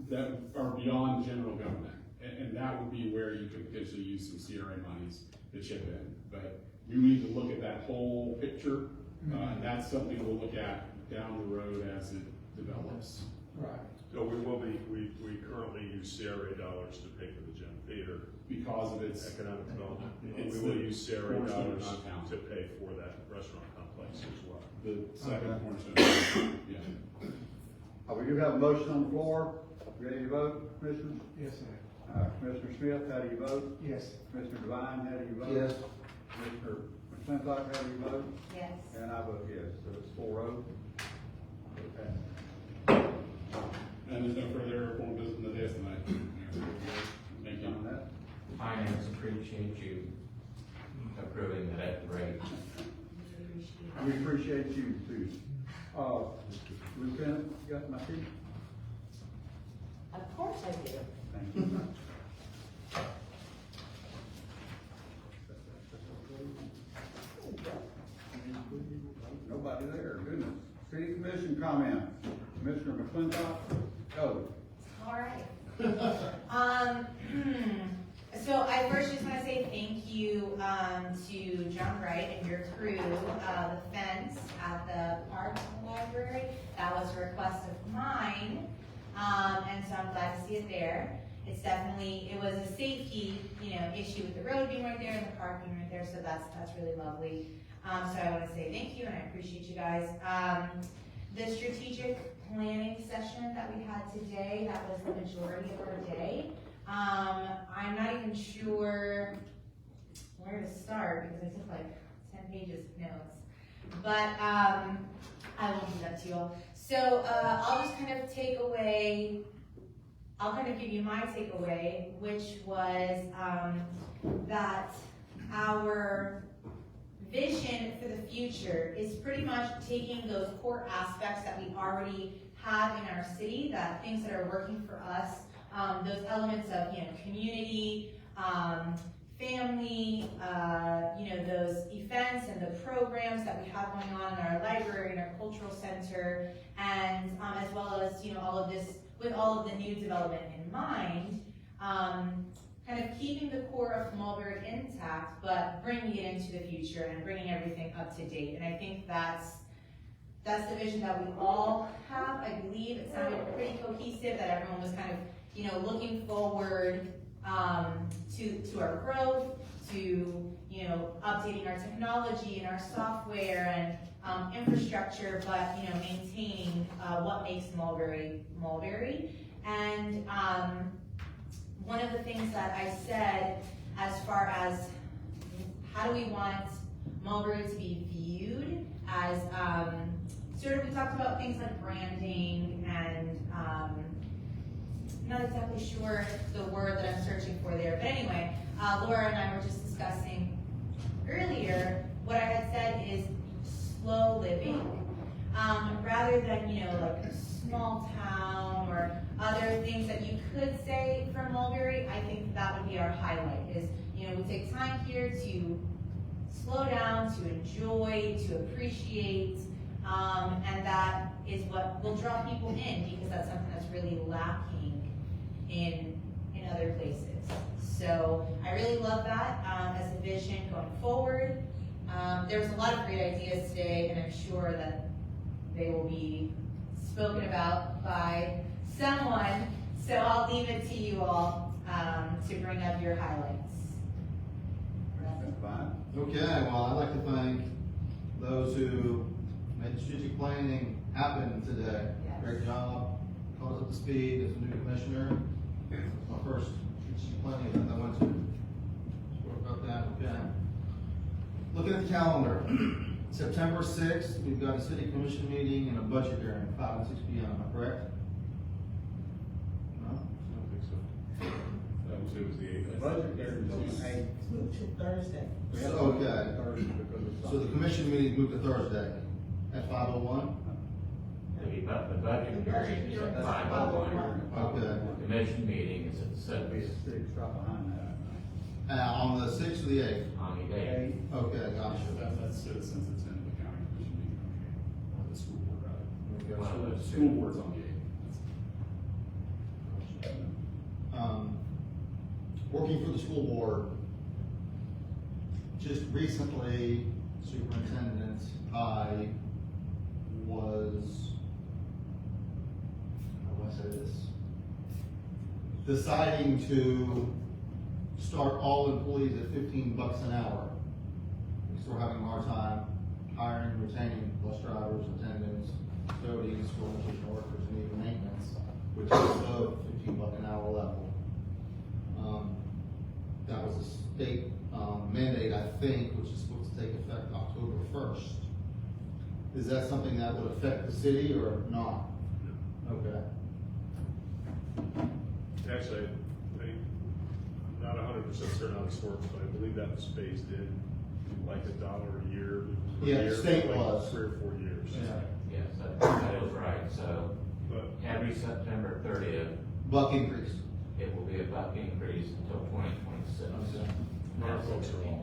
That are beyond general government, and that would be where you could potentially use some CRA monies to chip in. But you need to look at that whole picture, and that's something we'll look at down the road as it develops. Right. So we currently use CRA dollars to pay for the Gem Theater Because of its economic development. It's We will the use CRA portion of dollars downtown. to pay for that restaurant complex as well. The second portion. Yeah. We do have a motion on the floor. Ready to vote, Commissioners? Yes, sir. Commissioner Smith, how do you vote? Yes. Commissioner Devine, how do you vote? Yes. Commissioner McClintock, how do you vote? Yes. And I vote yes, so it's 4-0. Okay. And there's no further formal business in the day tonight. Thank you. Finance appreciate you approving that rate. We appreciate you too. Lieutenant, you got my seat? Of course I do. Thank you. Nobody there, goodness. City Commission comments. Commissioner McClintock, go. All right. So I first just want to say thank you to John Wright and your crew. The fence at the park library, that was a request of mine, and so I'm glad to see it there. It's definitely, it was a safety, issue with the road being right there and the parking right there, so that's really lovely. So I want to say thank you and I appreciate you guys. The strategic planning session that we had today, that was the majority of our day. I'm not even sure where to start because I took like 10 pages of notes, but I will do that to you all. So I'll just kind of I'll kind of give you my takeaway, which was that our vision for the future is pretty much taking those core aspects that we already have in our city, that things that are working for us, those elements of community, family, those events and the programs that we have going on in our library and our cultural center, and as well as all of this with all of the new development in mind, kind of keeping the core of Mulberry intact, but bringing it into the future and bringing everything up to date. And I think that's the vision that we all have. I believe it sounded pretty cohesive, that everyone was kind of looking forward to our growth, to updating our technology and our software and infrastructure, but maintaining what makes Mulberry Mulberry. And one of the things that I said, as far as how do we want Mulberry to be viewed as sort of, we talked about things like branding and not exactly sure the word that I'm searching for there, but anyway, Laura and I were just discussing earlier, what I had said is slow living, rather than, like small town or other things that you could say from Mulberry. I think that would be our highlight, is, we take time here to slow down, to enjoy, to appreciate, and that is what will draw people in, because that's something that's really lacking in other places. So I really love that as a vision going forward. There was a lot of great ideas today, and I'm sure that they will be spoken about by someone. So I'll leave it to you all to bring up your highlights. Okay, well, I'd like to thank those who made strategic planning happen today. Yes. Great job, caught us up to speed as a new commissioner. It's my first strategic planning event I went to. Spoke about that, okay. Looking at the calendar, September 6th, we've got a city commission meeting and a budget hearing, 5 and 6 p.m., am I correct? No? I don't think so. That was, it was the 8th. Budget hearing is It's moved to Thursday. Okay, so the commission meeting moved to Thursday at 5:01? The budget hearing is at 5:01. Okay. The commission meeting is at Be a 7:00 six right behind that. On the 6th or the 8th? on the day. Okay, gotcha. That's citizens attend the county commission meeting. The school board, rather. Okay, One of so those School board's on the 8th. Working for the school board, just recently, superintendent, I was, how do I say this? Deciding to start all employees at $15 an hour. We're having a hard time hiring, retaining bus drivers, attendants, custodians, school nutrition workers, and even maintenance, which is above $15 an hour level. That was a state mandate, I think, which is supposed to take effect October 1st. Is that something that would affect the city or not? Okay. Actually, I'm not 100% certain how this works, but I believe that was phased in, like $1 a year. per Yeah, year, state for like was. 3 or 4 years. Yes, that is right, so But every September 30th, Buck increase. it will be a buck increase until 2026. our That's folks are all.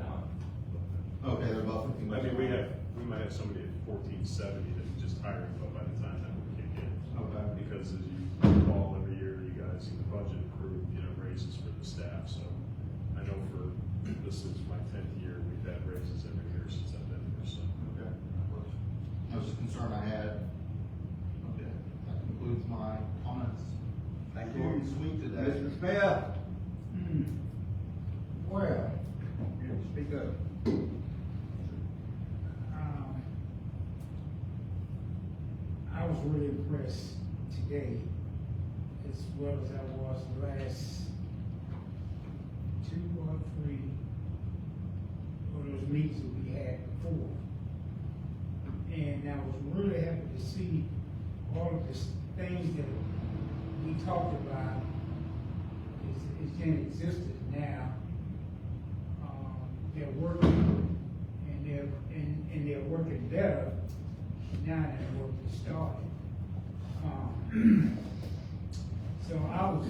Okay, they're about 15 I bucks. mean, we might have somebody at 1470 that just hiring, but by the time that would kick in. Okay. Because as you recall, every year, you guys in the budget approve, raises for the staff, so I know this is my 10th year, we've had raises every year since I've been here, so. Okay. That was a concern I had. Okay, that concludes my comments. Thank Short and you. sweet today. Mr. Smith? Well, Speak up. I was really impressed today, as well as I was the last 2 or 3 of those meetings that we had before. And I was really happy to see all of the things that we talked about is in existence now. They're working, and they're working better now than they were when we started. So I was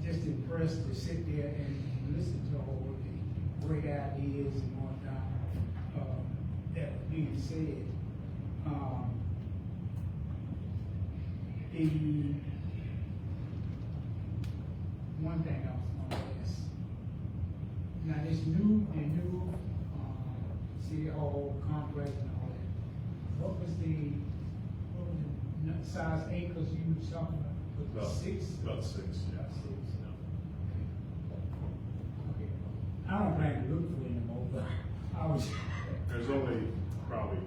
just impressed to sit there and listen to all of the great ideas and whatnot that were being said. The one thing I was going to ask. Now this new city hall complex and all that, what was the size acres you were talking about? Was it 6? About 6, yeah. 6. Okay. I don't plan to look for it anymore, but I was. There's only probably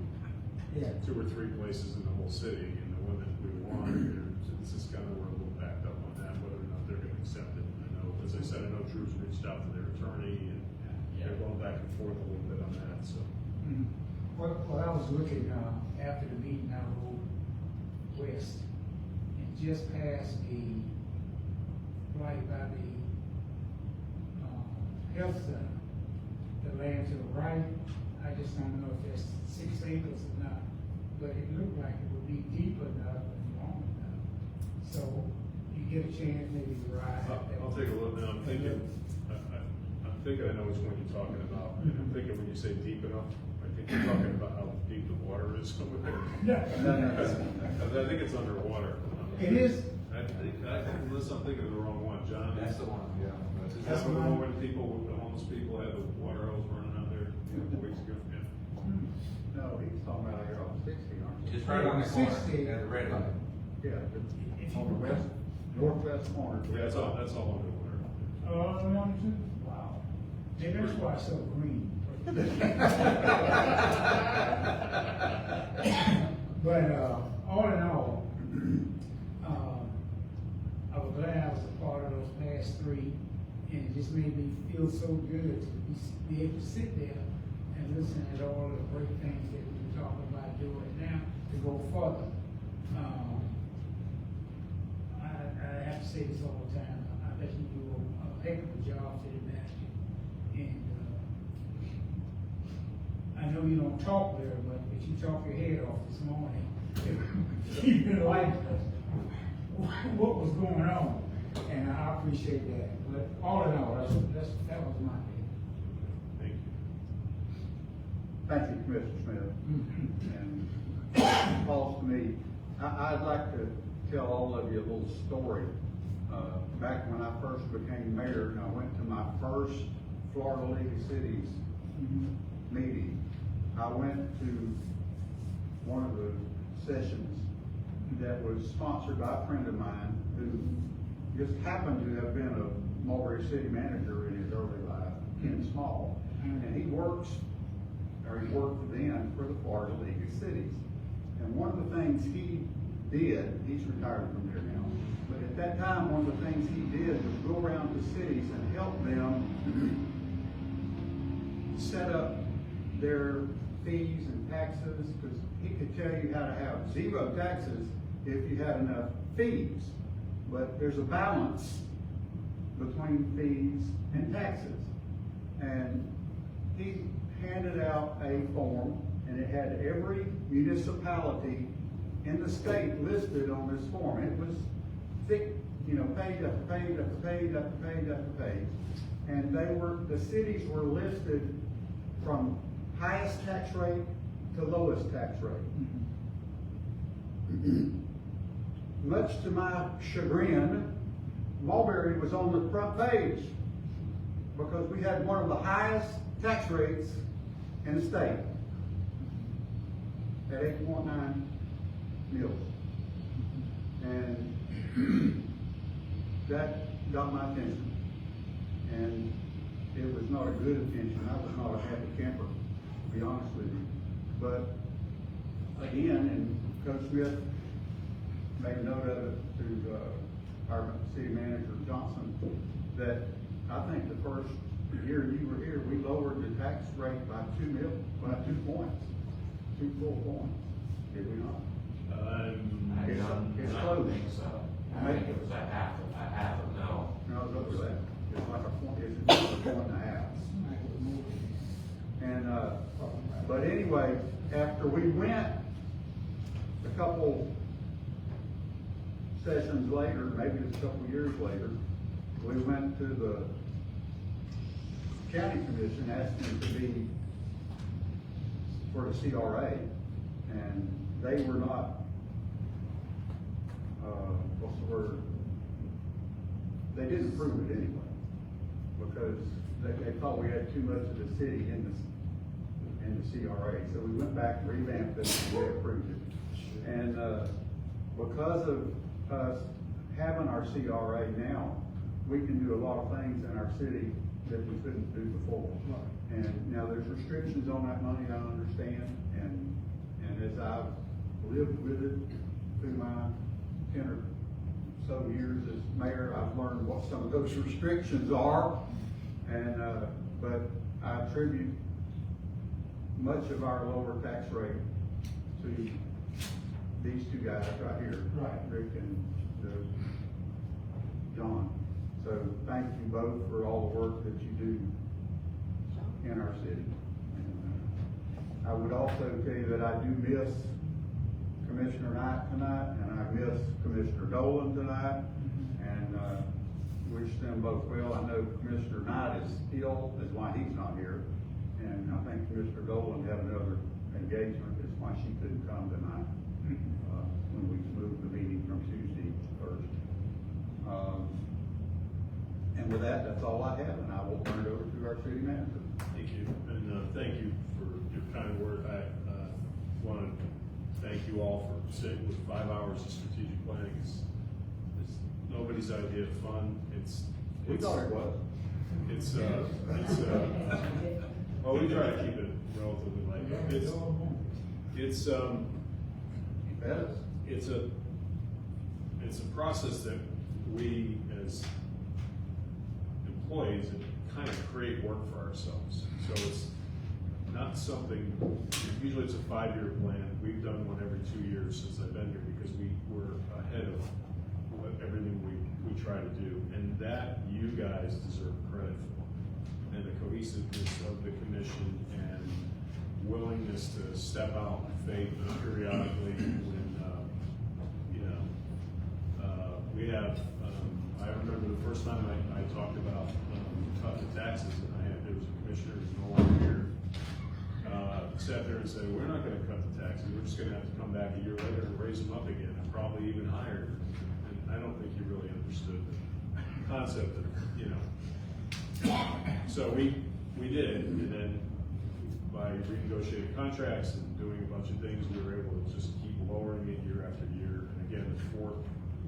Yeah. 2 or 3 places in the whole city, and the one that we want, this is kind of, we're a little backed up on that, whether or not they're gonna accept it. I know, as I said, I know Drew's reached out to their attorney, and they're going back and forth a little bit on that, so. Mhm. Well, I was looking, after the meeting, I rode west and just past right by the, health center, the land to the right. I just don't know if that's 6 acres or not, but it looked like it would be deep enough and long enough. So you get a chance maybe to ride out there. I'll take a look now, I'm thinking I know which one you're talking about, and I'm thinking when you say deep enough, I think you're talking about how deep the water is over there. No. I think it's underwater. It is? I think, unless I'm thinking of the wrong one, John. That's the one, yeah. Is that the one where the homeless people had the water hose running out there 4 weeks ago? Yeah. No, he's talking about here on 60, aren't you? Just right on the corner, 60. at the red light. Yeah, If on the you- northwest corner. Yeah, that's all underwater. Wow. Maybe that's why it's so green. But, all in all, I was glad I was a part of those past 3, and it just made me feel so good to be able to sit there and listen at all the great things that we were talking about doing now to go further. I have to say this all the time. I think you do a heck of a job to the master. And I know you don't talk very much, but you talk your head off this morning. You didn't like what was going on, and I appreciate that. But all in all, that was my day. Thank you. Thank you, Commissioner Smith. Mm-hmm. And calls to me, I'd like to tell all of you a little story. Back when I first became mayor, I went to my first Florida League of Cities meeting. I went to one of the sessions that was sponsored by a friend of mine who just happened to have been a Mulberry city manager in his early life in small. And he worked then for the Florida League of Cities. And one of the things he did, he's retired from there now, but at that time, one of the things he did was go around to cities and help them set up their fees and taxes, because he could tell you how to have 0 taxes if you had enough fees. but there's a balance between fees and taxes. And he handed out a form, and it had every municipality in the state listed on this form. It was thick, you know, page after page after page after page after page. And the cities were listed from highest tax rate to lowest tax rate. Much to my chagrin, Mulberry was on the front page because we had one of the highest tax rates in the state at 8.9 mils. And that got my attention. And it was not a good attention. I was not a happy camper, to be honest with you. But again, and Coach Smith made a note of it to our city manager Johnson, that I think the first year you were here, we lowered the tax rate by 2 points, 2 full points. Did we not? It's close. I think it was a half a mil. No, it was over that. It's like a point, it's a point and a half. And, but anyway, after we went a couple sessions later, maybe just a couple years later, we went to the county commission asking to be for the CRA, and they were not, what's the word? They didn't approve it anyway, because they thought we had too much of the city in the CRA. So we went back, revamped it, and they approved it. And because of us having our CRA now, we can do a lot of things in our city that we couldn't do before. And now there's restrictions on that money, I understand, and as I've lived with it through my 10 or so years as mayor, I've learned what some of those restrictions are. And but I attribute much of our lower tax rate to these two guys right here, Rick and John. So thank you both for all the work that you do in our city. And I would also tell you that I do miss Commissioner Knight tonight, and I miss Commissioner Dolan tonight, and wish them both well. I know Commissioner Knight is ill, that's why he's not here, and I think Commissioner Dolan had another engagement, that's why she couldn't come tonight when we moved the meeting from Tuesday to Thursday. And with that, that's all I have, and I will turn it over to our city manager. Thank you, and thank you for your kind word. I want to thank you all for sitting with 5 hours of strategic planning. It's nobody's idea of fun. We thought it was. Well, we try to keep it relatively light. It's a process that we as employees kind of create work for ourselves. So it's not something, usually it's a 5-year plan. We've done one every 2 years since I've been here because we were ahead of everything we try to do. And that you guys deserve credit for. And the cohesiveness of the commission and willingness to step out in faith periodically when, we have, I remember the first time I talked about cut the taxes, and there was a commissioner who's no longer here, sat there and said, we're not gonna cut the taxes, we're just gonna have to come back a year later and raise them up again, and probably even higher. And I don't think you really understood the concept of, So we did, and then by renegotiating contracts and doing a bunch of things, we were able to just keep lowering it year after year. And again, the fourth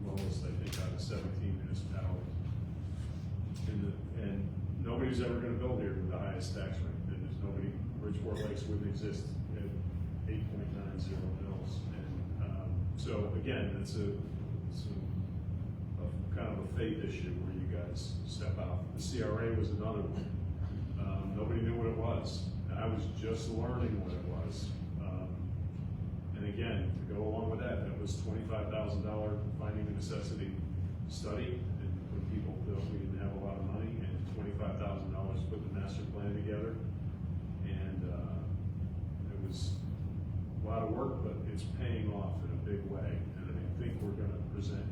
lowest, I think, out of 17 municipalities. And nobody's ever gonna build here with the highest tax rate. And there's nobody, Bridgeport Lakes wouldn't exist at 8.90 mils. And so again, it's a kind of a faith issue where you guys step out. The CRA was another one. Nobody knew what it was. And I was just learning what it was. And again, to go along with that, that was $25,000 finding a necessity study, and when people felt we didn't have a lot of money, and $25,000 to put the master plan together. And it was a lot of work, but it's paying off in a big way. And I think we're gonna present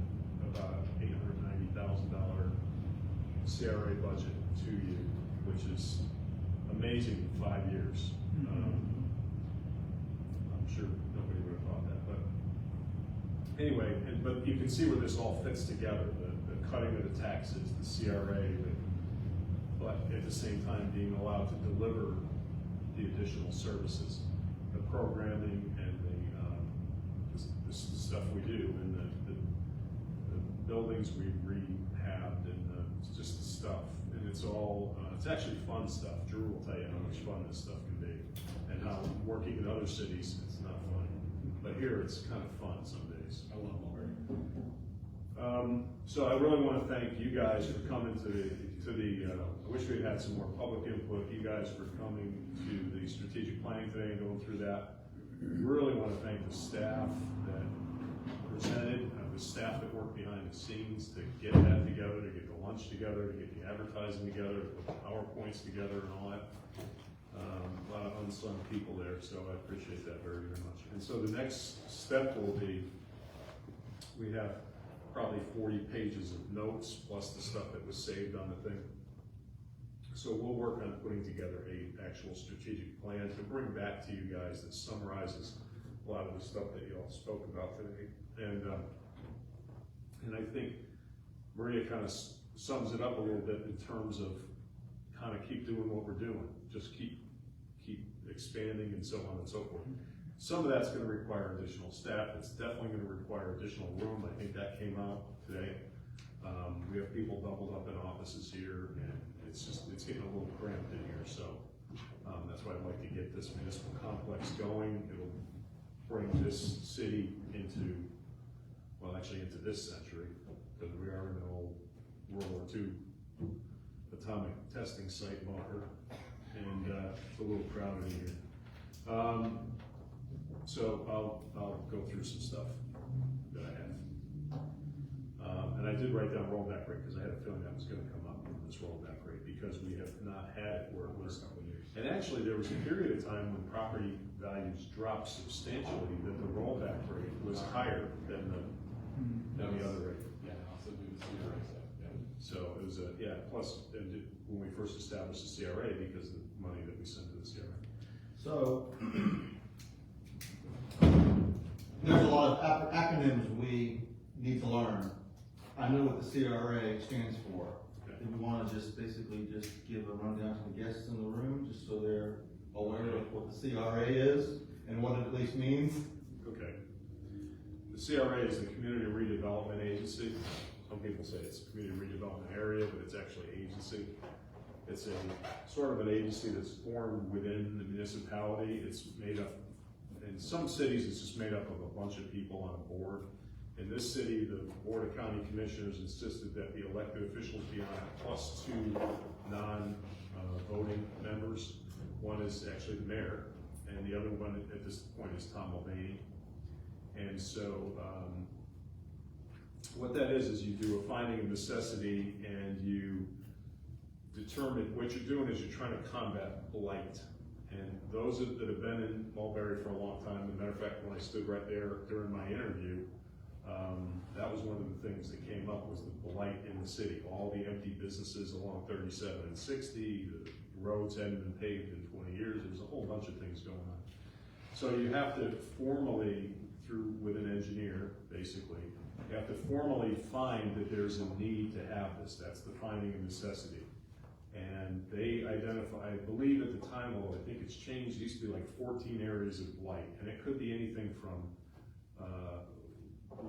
about $890,000 CRA budget to you, which is amazing in 5 years. I'm sure nobody would have thought that, but anyway, but you can see where this all fits together, the cutting of the taxes, the CRA, but at the same time being allowed to deliver the additional services, the programming and the stuff we do, and the buildings we rehabbed, and just the stuff, and it's all, it's actually fun stuff. Drew will tell you how much fun this stuff can be, and how working in other cities, it's not fun. But here, it's kind of fun some days. I love Mulberry. So I really want to thank you guys for coming to the I wish we had some more public input. You guys for coming to the strategic planning today and going through that. Really want to thank the staff that presented, the staff that worked behind the scenes to get that together, to get the lunch together, to get the advertising together, to put the PowerPoints together and all that. A lot of unsung people there, so I appreciate that very, very much. And so the next step will be, we have probably 40 pages of notes plus the stuff that was saved on the thing. So we'll work on putting together a actual strategic plan to bring back to you guys that summarizes a lot of the stuff that you all spoke about today. And I think Maria kind of sums it up a little bit in terms of kind of keep doing what we're doing. Just keep expanding and so on and so forth. Some of that's going to require additional staff. It's definitely going to require additional room. I think that came out today. We have people doubled up in offices here, and it's getting a little cramped in here. So that's why I'd like to get this municipal complex going. It'll bring this city into, well, actually into this century, because we are in an old World War II atomic testing site bunker, and it's a little crowded in here. So I'll go through some stuff that I have. And I did write down rollback rate because I had a feeling that was going to come up, this rollback rate, because we have not had it where it was. And actually, there was a period of time when property values dropped substantially that the rollback rate was higher than the other rate. Yeah, also do the CRA stuff. Yeah. So it was plus when we first established the CRA, because of the money that we sent to the CRA. So, there's a lot of acronyms we need to learn. I know what the CRA stands for. Okay. Do we want to just basically just give a rundown to the guests in the room, just so they're aware of what the CRA is and what it at least means? Okay. The CRA is the Community Redevelopment Agency. Some people say it's a Community Redevelopment Area, but it's actually agency. It's a sort of an agency that's formed within the municipality. It's made up, in some cities, it's just made up of a bunch of people on a board. In this city, the Board of County Commissioners insisted that the elected officials be on it, plus 2 non-voting members. One is actually the mayor, and the other one at this point is Tom Mulberry. And so what that is you do a finding of necessity, and you determine, what you're doing is you're trying to combat blight. And those that have been in Mulberry for a long time, as a matter of fact, when I stood right there during my interview, that was one of the things that came up, was the blight in the city. All the empty businesses along 37 and 60, the roads hadn't been paved in 20 years. There's a whole bunch of things going on. So you have to formally, with an engineer, basically, you have to formally find that there's a need to have this. That's the finding of necessity. And they identify, I believe at the time, although I think it's changed, it used to be like 14 areas of blight. And it could be anything from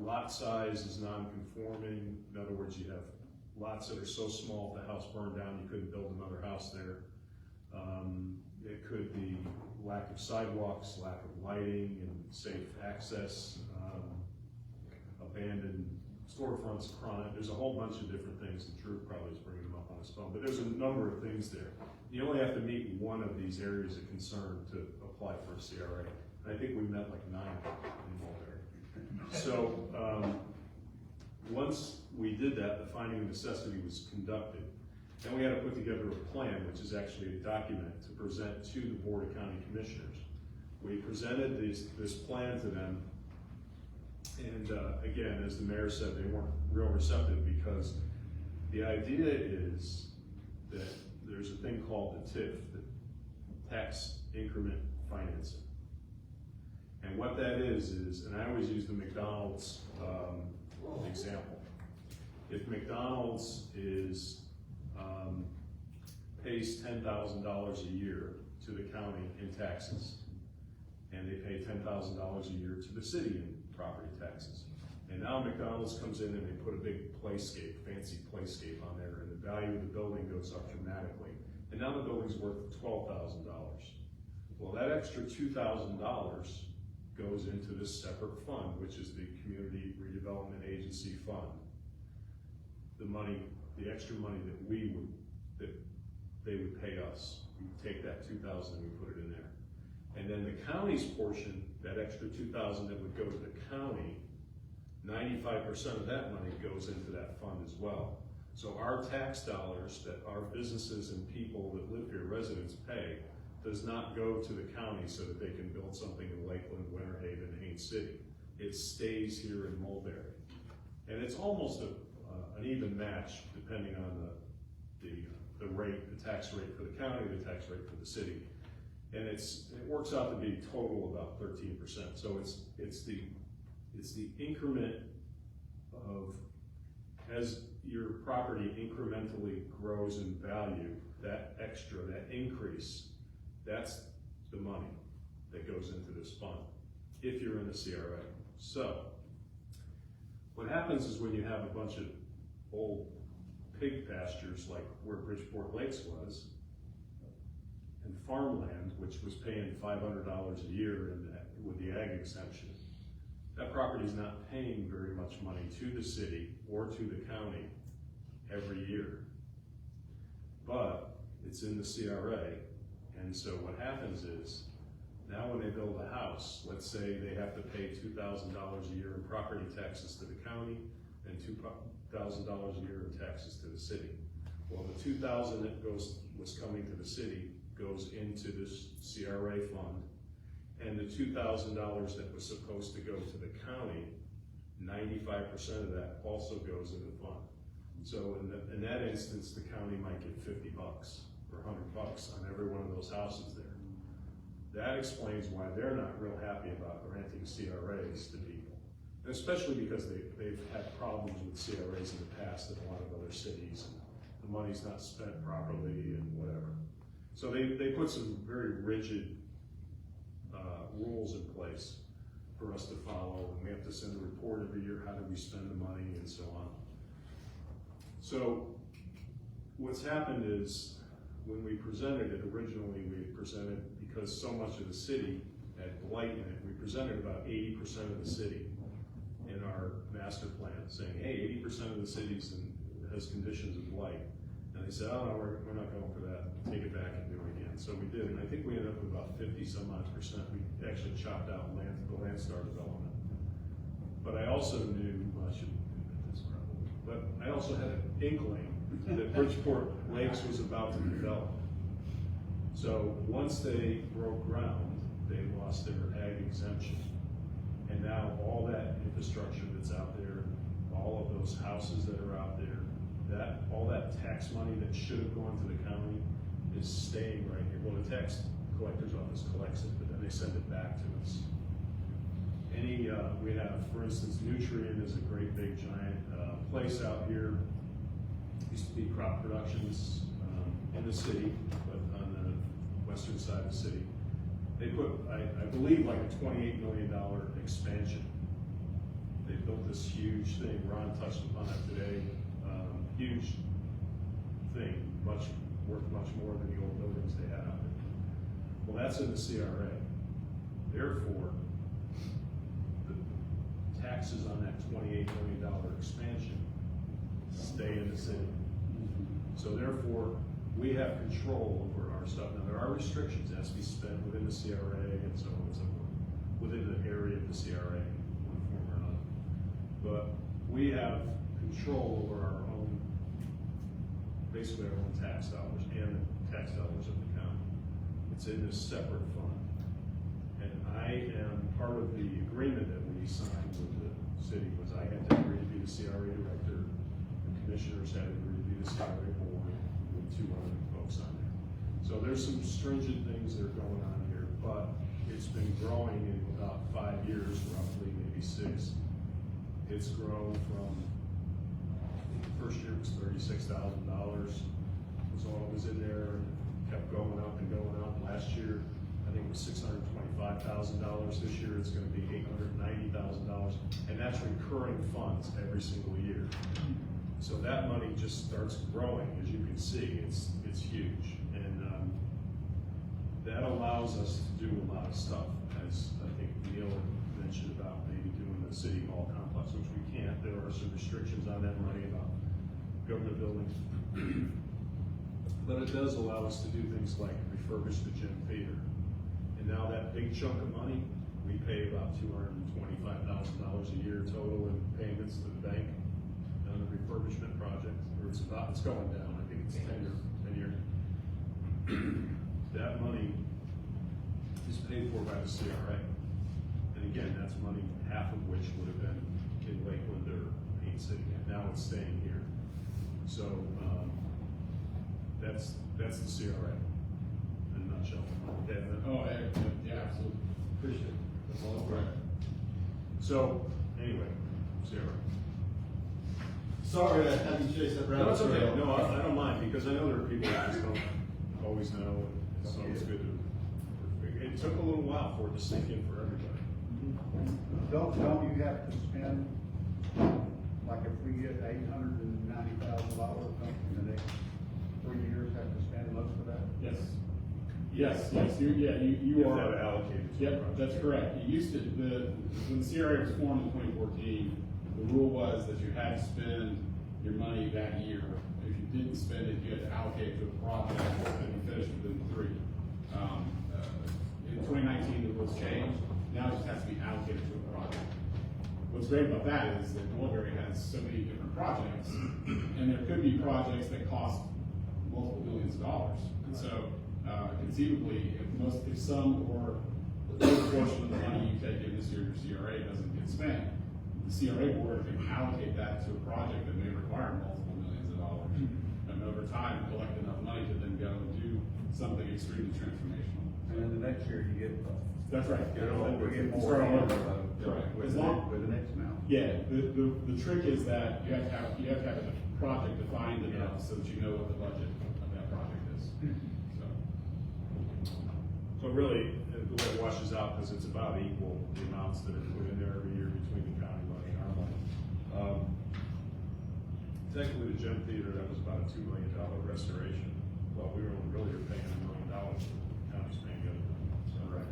lot size is non-conforming. In other words, you have lots that are so small, if the house burned down, you couldn't build another house there. It could be lack of sidewalks, lack of lighting and safe access, abandoned storefronts, crime. There's a whole bunch of different things, and Drew probably is bringing them up on his phone, but there's a number of things there. You only have to meet one of these areas of concern to apply for a CRA. And I think we met like 9 in Mulberry. So once we did that, the finding of necessity was conducted. Then we had to put together a plan, which is actually a document to present to the Board of County Commissioners. We presented this plan to them, and again, as the mayor said, they weren't real receptive, because the idea is that there's a thing called the TIF, the tax increment financing. And what that is, and I always use the McDonald's example. If McDonald's pays $10,000 a year to the county in taxes, and they pay $10,000 a year to the city in property taxes. And now McDonald's comes in and they put a big playscape, fancy playscape on there, and the value of the building goes up dramatically. And now the building's worth $12,000. Well, that extra $2,000 goes into this separate fund, which is the Community Redevelopment Agency Fund. The money, the extra money that they would pay us. We take that $2,000 and we put it in there. And then the county's portion, that extra $2,000 that would go to the county, 95% of that money goes into that fund as well. So our tax dollars that our businesses and people that live here, residents, pay, does not go to the county so that they can build something in Lakeland, Winter Haven, Haines City. It stays here in Mulberry. And it's almost an even match depending on the rate, the tax rate for the county, the tax rate for the city. And it works out to be total about 13%. So it's the increment of, as your property incrementally grows in value, that extra, that increase, that's the money that goes into this fund, if you're in the CRA. So, what happens is when you have a bunch of old pig pastures like where Bridgeport Lakes was, and farmland, which was paying $500 a year with the ag exemption, that property is not paying very much money to the city or to the county every year. But it's in the CRA, and so what happens is, now when they build a house, let's say they have to pay $2,000 a year in property taxes to the county and $2,000 a year in taxes to the city. Well, the $2,000 that was coming to the city goes into this CRA fund, and the $2,000 that was supposed to go to the county, 95% of that also goes in the fund. So in that instance, the county might get $50 or $100 on every one of those houses there. That explains why they're not real happy about granting CRAs to people, and especially because they've had problems with CRAs in the past in a lot of other cities, and the money's not spent properly and whatever. So they put some very rigid rules in place for us to follow, and we have to send a report every year, how did we spend the money, and so on. So what's happened is, when we presented it, originally we presented, because so much of the city had blight in it, we presented about 80% of the city in our master plan, saying, hey, 80% of the cities has conditions of blight. And they said, oh no, we're not going for that, take it back and do it again. So we did, and I think we ended up with about 50-some-odd%. We actually chopped out the Landstar development. But I also knew, well, I shouldn't admit this probably, but I also had an inkling that Bridgeport Lakes was about to develop. So once they broke ground, they lost their ag exemption. And now all that infrastructure that's out there, all of those houses that are out there, all that tax money that should have gone to the county is staying right here. Well, the tax collector's office collects it, but then they send it back to us. We have, for instance, Nutrient is a great big giant place out here. Used to be Crop Productions in the city, but on the western side of the city. They put, I believe, like a $28 million expansion. They built this huge thing. Ron touched upon it today. Huge thing, worth much more than the old buildings they had out there. Well, that's in the CRA. Therefore, the taxes on that $28 million expansion stay in the city. So therefore, we have control over our stuff. Now, there are restrictions. It has to be spent within the CRA and so on and so forth, within the area of the CRA, in one form or another. But we have control over our own, basically our own tax dollars and the tax dollars of the county. It's in this separate fund. And I am, part of the agreement that we signed with the city was I had to agree to be the CRA director, the commissioners had to agree to be the CRA board, with 200 folks on there. So there's some stringent things that are going on here, but it's been growing in about 5 years, roughly, maybe 6. It's grown from, I think the first year was $36,000, was all that was in there, and kept going up and going up. Last year, I think it was $625,000. This year, it's gonna be $890,000, and that's recurring funds every single year. So that money just starts growing, as you can see, it's huge. And that allows us to do a lot of stuff, as I think Neil mentioned about maybe doing the city hall complex, which we can't. There are some restrictions on that money about government buildings. But it does allow us to do things like refurbish the gym theater. And now that big chunk of money, we pay about $225,000 a year total in payments to the bank on the refurbishment project, or it's going down. I think it's 10 year. That money is paid for by the CRA. And again, that's money, half of which would have been in Lakeland or Paint City. Now it's staying here. So that's the CRA in a nutshell. Okay, Oh, yeah, absolutely. appreciate it. That's all right. So anyway, CRA. Sorry to have you chase that rabbit No, it's okay. trail. No, I don't mind, because I know there are people that just don't always know, and so it's good to, it took a little while for it to sink in for everybody. Don't you have to spend, like if we get $890,000 something in the next 3 years, have to spend most of that? Yes. You You are. have to allocate it to a Yep, project. that's correct. You used to, when the CRA was formed in 2014, the rule was that you had to spend your money that year. If you didn't spend it, you had to allocate it to a project that would be finished within 3. In 2019, the rules changed. Now it just has to be allocated to a project. What's great about that is that Mulberry has so many different projects, and there could be projects that cost multiple millions of dollars. And so, conceivably, if some or the big portion of the money you take in this year, your CRA doesn't get spent, the CRA board can allocate that to a project that may require multiple millions of dollars. And over time, collect enough money to then go and do something extremely transformational. And then the next year you get. That's right. We get more. Start all over. Correct. As long- With the next amount. Yeah, the trick is that you have to have a project defined enough so that you know what the budget of that project is. So really, the way it washes out, because it's about equal, the amounts that are put in there every year between the county money and our money. Technically, the gym theater, that was about a $2 million restoration. Well, we were really paying $1 million, the county's paying the other $1 million. So, right.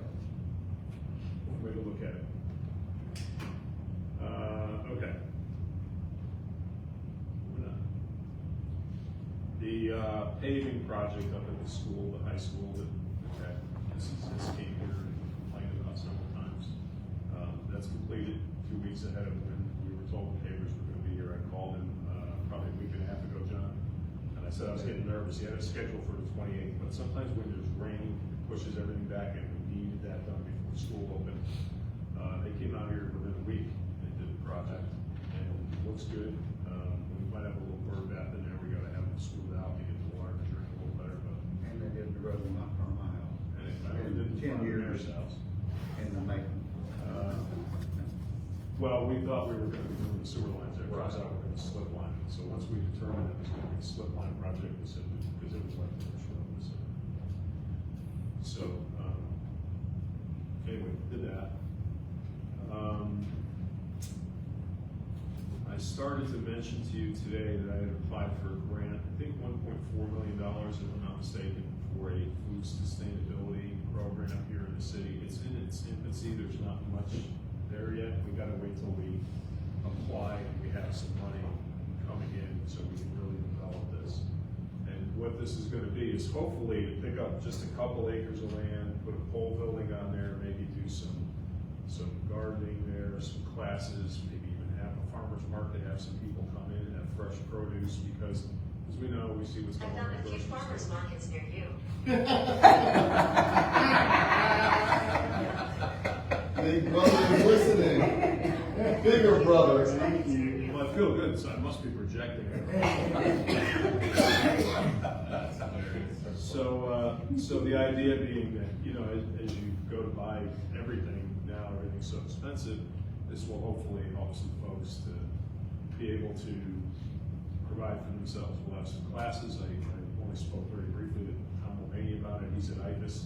Way to look at it. Okay. Moving on. The paving project up at the school, the high school, that this came here and complained about several times. That's completed 2 weeks ahead of when we were told the pavers were gonna be here. I called him, probably a week and a half ago, John, and I said I was getting nervous. He had a schedule for the 28th, but sometimes when there's rain, it pushes everything back, and we needed that done before school opened. They came out here within a week and did the project, and it looks good. We might have a little bird bath in there. We gotta have it smoothed out to get the water to drink a little better, but. And they did the road not from my house. And it didn't 10 front of years. Mayor's house. In the making. Well, we thought we were gonna be doing the sewer lines there, turns out we're gonna slip line it. So once we determined it was gonna be a slip line project, we said, because it was like the first road, we said. So, anyway, did that. I started to mention to you today that I had applied for a grant, I think $1.4 million, if I'm not mistaken, for a food sustainability program here in the city. It's in its infancy, there's not much there yet. We gotta wait till we apply and we have some money coming in so we can really develop this. And what this is gonna be is hopefully to pick up just a couple acres of land, put a pole building on there, maybe do some gardening there, some classes, maybe even have a farmer's market, have see what's going I've on. found a few farmers markets near you. Big brother is listening. Bigger brother. Thank you. Well, I feel good, so I must be projecting. So the idea being that, you know, as you go to buy everything, now everything's so expensive, this will hopefully help some folks to be able to provide for themselves. We'll have some classes. I only spoke very briefly to Tom Mulberry about it. He's at IFAS.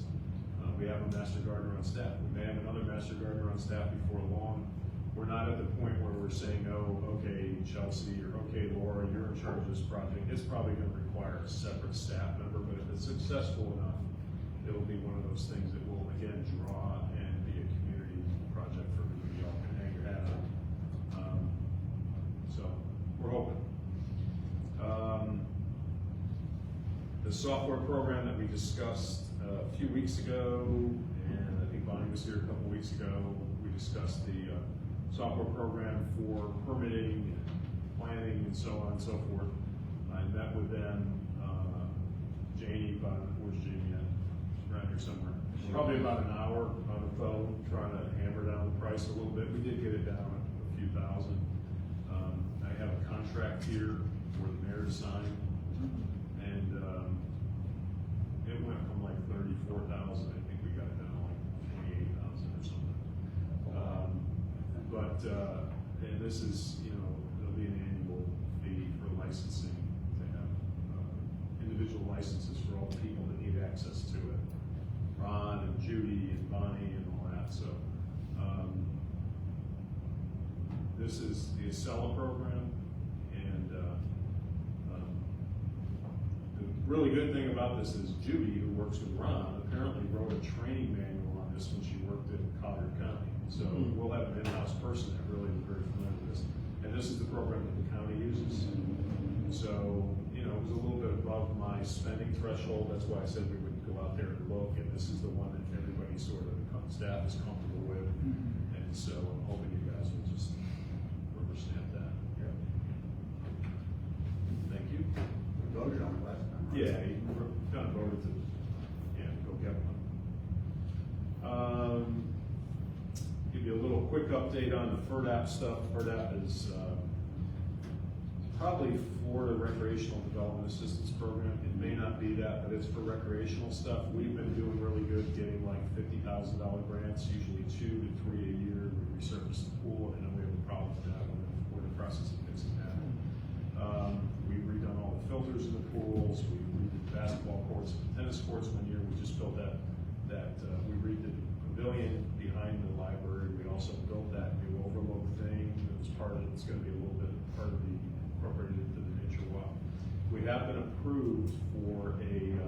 We have a master gardener on staff. We may have another master gardener on staff before long. We're not at the point where we're saying, oh, okay, Chelsea, or okay, Laura, you're in charge of this project. It's probably going to require a separate staff member, but if it's successful enough, it'll be one of those things that will, again, draw and be a community project for everybody y'all can hang your hat on. So, we're hoping. The software program that we discussed a few weeks ago, and I think Bonnie was here a couple weeks ago, we discussed the software program for permitting, planning, and so on and so forth. I met with them, Janie, where's Janie at? She's around here somewhere. Probably about an hour on the phone, trying to hammer down the price a little bit. We did get it down a few thousand. I have a contract here for the mayor to sign, and it went from like 34,000, I think we got it down to like 28,000 or something. And this is, you know, there'll be an annual fee for licensing to have individual licenses for all the people that need access to it. Ron and Judy and Bonnie and all that. So this is the Acela program, and the really good thing about this is Judy, who works with Ron, apparently wrote a training manual on this when she worked in Collier County. So we'll have an in-house person that really is very familiar with this. And this is the program that the county uses. So, you know, it was a little bit above my spending threshold. That's why I said we would go out there and look. And this is the one that everybody sort of, staff is comfortable with. And so I'm hoping you guys will just rubber stamp that. Thank you. We voted on it last time. Yeah, you kind of voted to, go get one. Give you a little quick update on the FERDAP stuff. FERDAP is probably for the Recreational Development Assistance Program. It may not be that, but it's for recreational stuff. We've been doing really good, getting like $50,000 grants, usually 2 to 3 a year. We resurface the pool, and then we have a problem with that. We're in the process of fixing that. We've redone all the filters in the pools. We redid the basketball courts and tennis courts one year. We just built that we redid the pavilion behind the library. We also built that new overlook thing. It was part of it. It's going to be a little bit part of the incorporated into the nature walk. We have been approved for an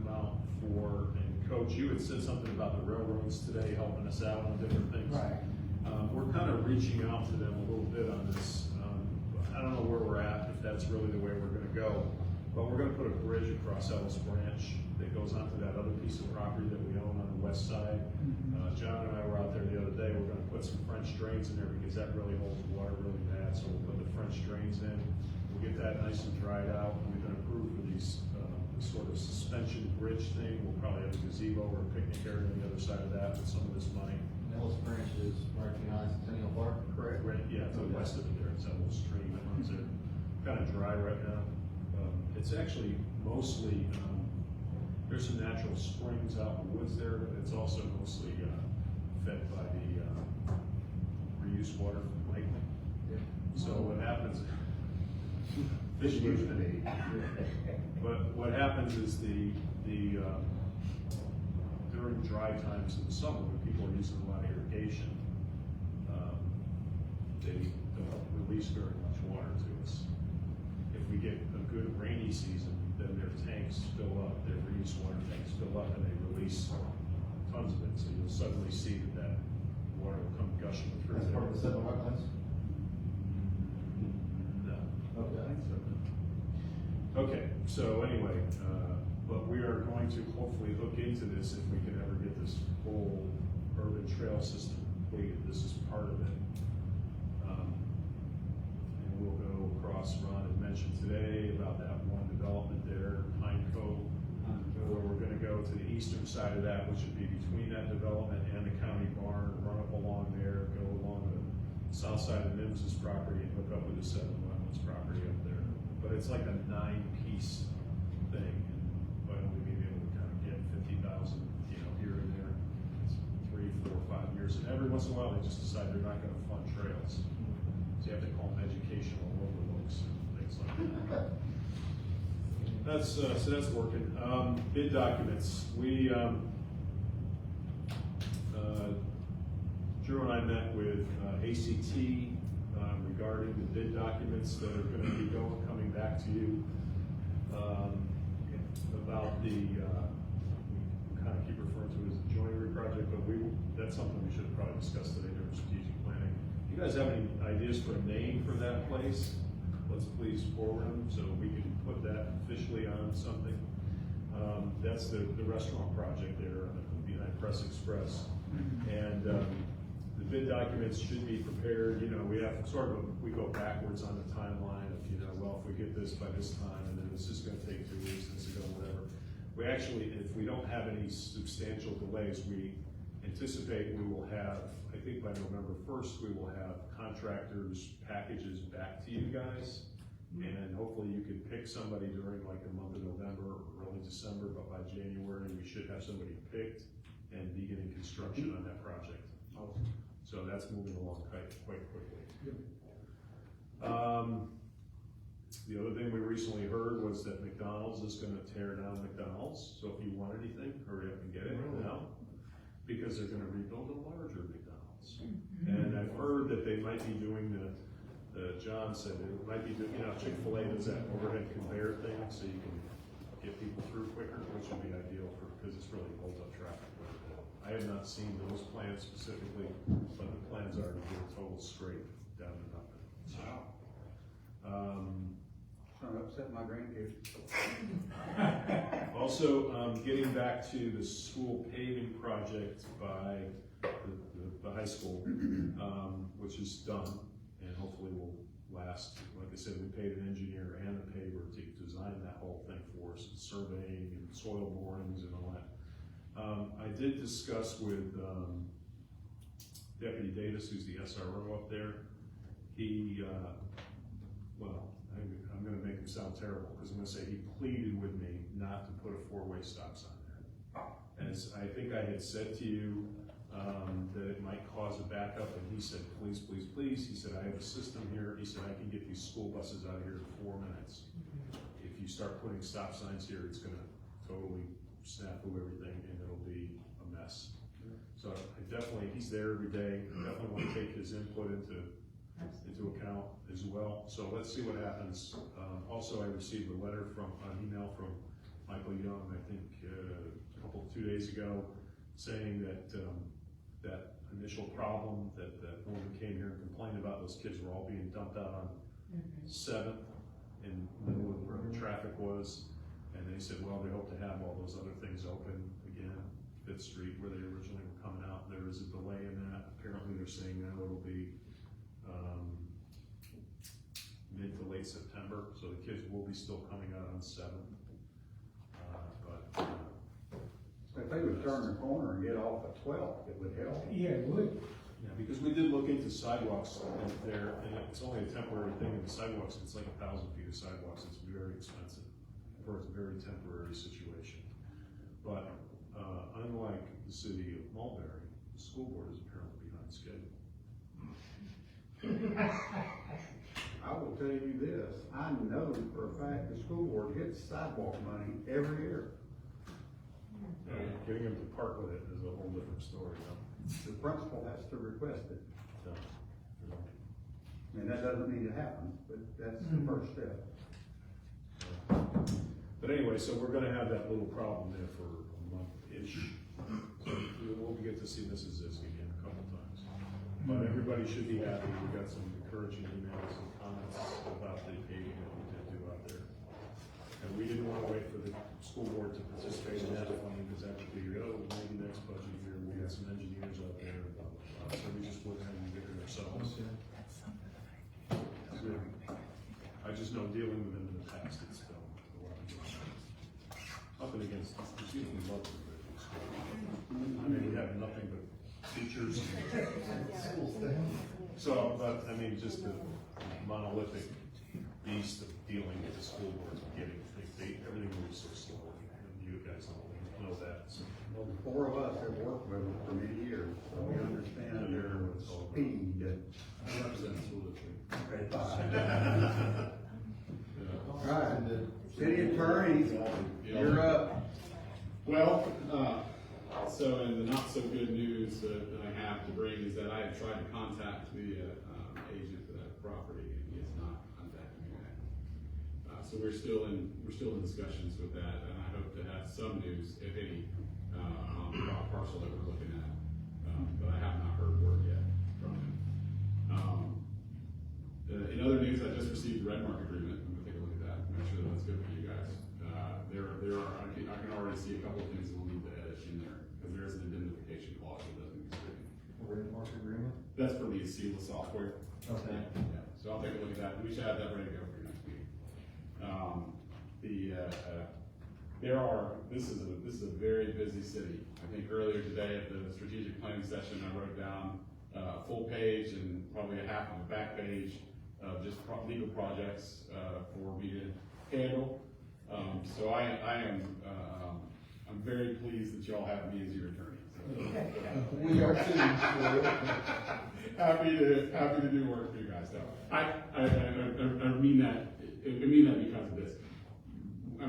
amount for, and Coach, you had said something about the railroads today, helping us out on different things. Right. We're kind of reaching out to them a little bit on this. I don't know where we're at, if that's really the way we're going to go, but we're going to put a bridge across Ellis Branch that goes onto that other piece of property that we own on the west side. John and I were out there the other day. We're going to put some French drains in there because that really holds water really bad. So we'll put the French drains in. We'll get that nice and dried out. We've been approved for these sort of suspension bridge thing. We'll probably have a gazebo or a picnic area on the other side of that with some of this money. Ellis Branch is right behind Centennial Park. Correct. Right, yeah, to the west of it there. It's that little stream that runs there. Kind of dry right now. It's actually mostly, there's some natural springs out in the woods there, but it's also mostly fed by the reuse water from Lakeland. So what happens, fish used to be. But what happens is the during dry times in the summer, when people are using a lot of irrigation, they don't release very much water to us. If we get a good rainy season, then their tanks fill up, their reuse water tanks fill up, and they release tons of it. So you'll suddenly see that water will come gushing through. That's part of the 7 wetlands? No. Okay. Okay, so anyway, but we are going to hopefully look into this if we can ever get this whole urban trail system completed. This is part of it. And we'll go across, Ron had mentioned mentioned today about that one development there, Pine Cove, where we're gonna go to the eastern side of that, which would be between that development and the county barn, run up along there, go along the south side of Nims's property and hook up with the Seven Wetlands property up there. But it's like a 9-piece thing, and by only being able to kind of get 50,000, here and there. It's 3, 4, 5 years, and every once in a while they just decide they're not gonna fund trails. So you have to call them educational overlooks and things like that. So that's working. Bid documents. We, Drew and I met with ACT regarding the bid documents that are going to be coming back to you about the, we kind of keep referring to it as the joinery project, but that's something we should have probably discussed today during strategic planning. You guys have any ideas for a name for that place? Let's please forward them so we can put that officially on something. That's the restaurant project there behind Press Express. And the bid documents should be prepared. We have sort of we go backwards on the timeline of, well, if we get this by this time, and then this is going to take 2 weeks, this is going to whatever. We actually, if we don't have any substantial delays, we anticipate we will have, I think by November 1st, we will have contractors' packages back to you guys. And hopefully you can pick somebody during like the month of November or early December, but by January, we should have somebody picked and beginning construction on that project. So that's moving along quite quickly. The other thing we recently heard was that McDonald's is gonna tear down McDonald's. So if you want anything, hurry up and get it now, because they're gonna rebuild a larger McDonald's. And I've heard that they might be doing John said it might be doing, Chick-fil-A does that overhead conveyor thing, so you can get people through quicker, which would be ideal because it's really holds up traffic. I have not seen those plans specifically, but the plans are to do a total scrape down to nothing. Trying to upset my grandkids. Also, getting back to the school paving project by the high school, which is done and hopefully will last. Like I said, we paid an engineer and a paver to design that whole thing for us, surveying and soil borings and all that. I did discuss with Deputy Davis, who's the SRO up there. He, I'm gonna make him sound terrible, because I'm gonna say he pleaded with me not to put a 4-way stop sign there. As I think I had said to you, that it might cause a backup, and he said, please, please, please. He said, I have a system here. He said, I can get these school buses out of here in 4 minutes. If you start putting stop signs here, it's gonna totally snafu everything, and it'll be a mess. So he's there every day. I definitely want to take his input into account as well. So let's see what happens. Also, I received a letter an email from Michael Young, I think 2 days ago, saying that that initial problem that woman came here and complained about, those kids were all being dumped out on 7th in the middle of where the traffic was. And they said, well, they hope to have all those other things open again, 5th Street, where they originally were coming out. There is a delay in that. Apparently they're saying now it'll be mid to late September, so the kids will be still coming out on 7th. If they would turn the corner and get off at 12th, it would help. Yeah, it would. Yeah, because we did look into sidewalks there, and it's only a temporary thing, and the sidewalks, it's like 1,000 feet of sidewalks, it's very expensive for a very temporary situation. But unlike the city of Mulberry, the school board is apparently behind schedule. I will tell you this, I know for a fact the school board gets sidewalk money every year. Getting them to park with it is a whole different story, though. The principal has to request it. So, And that doesn't need to happen, but that's the first step. But anyway, so we're gonna have that little problem there for a month-ish. So we'll get to see Mrs. Zisk again a couple times. But everybody should be happy. We got some encouraging emails and comments about the paving that we did do out there. And we didn't want to wait for the school board to participate in that funding, because that would be, maybe next budget year, we'll get some engineers out there, and blah, blah, blah. So we just wouldn't have any bigger ourselves. I just know dealing with nothing against, excuse me, Mulberry. I mean, we have nothing but teachers. So, but, I mean, just the monolithic beast of dealing with the school board, getting, everything moves so slow, and you guys all know that, so. Well, the four of us have worked with them for many years, so we understand their speed. All right, the city attorney, you're up. Well, so in the not so good news that I have to bring is that I have tried to contact the agent for that property and he has not contacted me back. So we're still in discussions with that, and I hope to have some news, if any, on the parcel that we're looking at. But I have not heard word yet from him. In other news, I just received the Redmark agreement. I'm gonna take a look at that, make sure that that's good for you guys. I can already see a couple of things that we'll need to edit in there, because there is an indemnification clause that doesn't exist. Redmark agreement? That's for the seamless software. Okay. Yeah, so I'll take a look at that, we should have that ready to go for your next meeting. This is a very busy city. I think earlier today at the strategic planning session, I wrote down a full page and probably a half of a back page of just legal projects for me to handle. So I'm very pleased that y'all have me as your attorney. So. We are too. Happy to do work for you guys. So I mean that. I mean that because of this.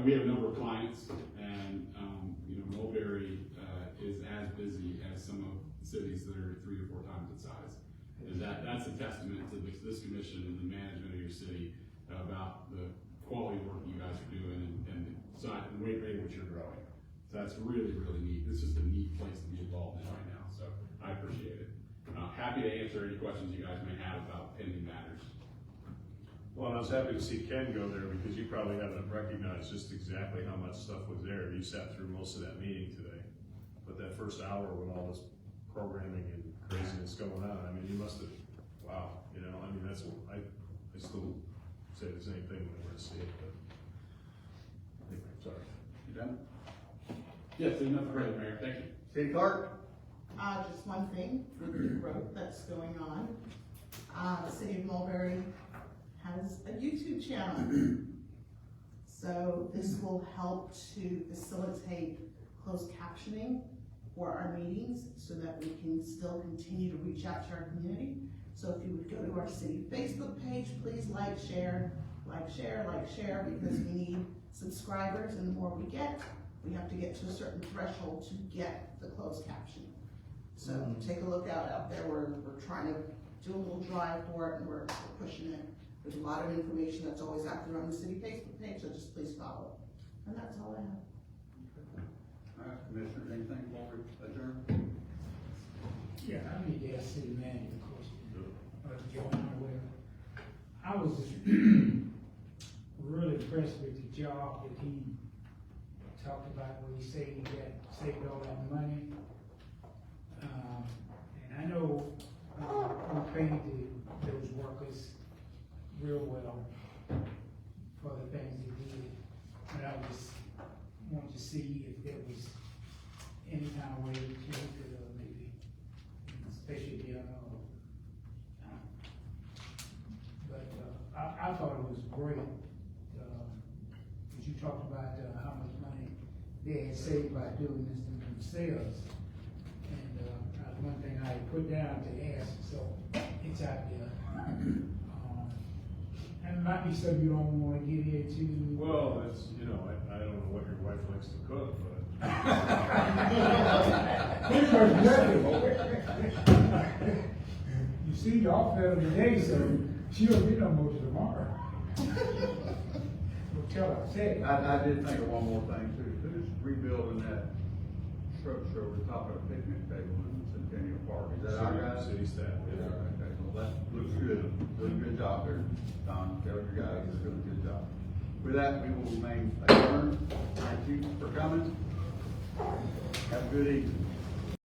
We have a number of clients, and Mulberry is as busy as some of the cities that are 3 or 4 times its size. And that's a testament to this commission and the management of your city about the quality work you guys are doing and the rate at which you're growing. So that's really, really neat. This is a neat place to be involved in right now. So I appreciate it. Happy to answer any questions you guys may have about pending matters. Well, I was happy to see Ken go there because you probably haven't recognized just exactly how much stuff was there. You sat through most of that meeting today. But that first hour with all this programming and craziness going on, I mean, you must have, wow, I mean, that's, I still say the same thing whenever I see it, but anyway, sorry. You done? Yes, there's nothing further, Mayor. Thank you. City clerk? Just one thing with the growth that's going on. The city of Mulberry has a YouTube channel. So this will help to facilitate closed captioning for our meetings so that we can still continue to reach out to our community. So if you would go to our city Facebook page, please like, share, because we need subscribers, and the more we get, we have to get to a certain threshold to get the closed captioning. So take a look out there. We're trying to do a little drive for it, and we're pushing it. There's a lot of information that's always out there on the city Facebook page, so just please follow. And that's all I have. All right, Commissioners, anything before we adjourn? Yeah, I need to ask city manager a question. Joanne, I was really impressed with the job that he talked about when he said he got saved all that money. And I know we paid those workers real well for the things they did. But I just wanted to see if there was any kind of way we could maybe, especially the I thought it was great, because you talked about how much money they had saved by doing this themselves. And that's one thing I put down to ask, so it's out there. And it might be something you don't want to get into. Well, that's, I don't know what your wife likes to cook, but. You see, y'all fell today, so she'll get no more tomorrow. We'll tell her, say it. I did think of one more thing too. Who's rebuilding that structure over the top of the picnic table in Centennial Park? Is that our guys? City staff. Yeah, okay, well, that looks good. Doing a good job there. Don, tell your guys they're doing a good job. With that, we will remain adjourned. Thank you for coming. Have a good evening.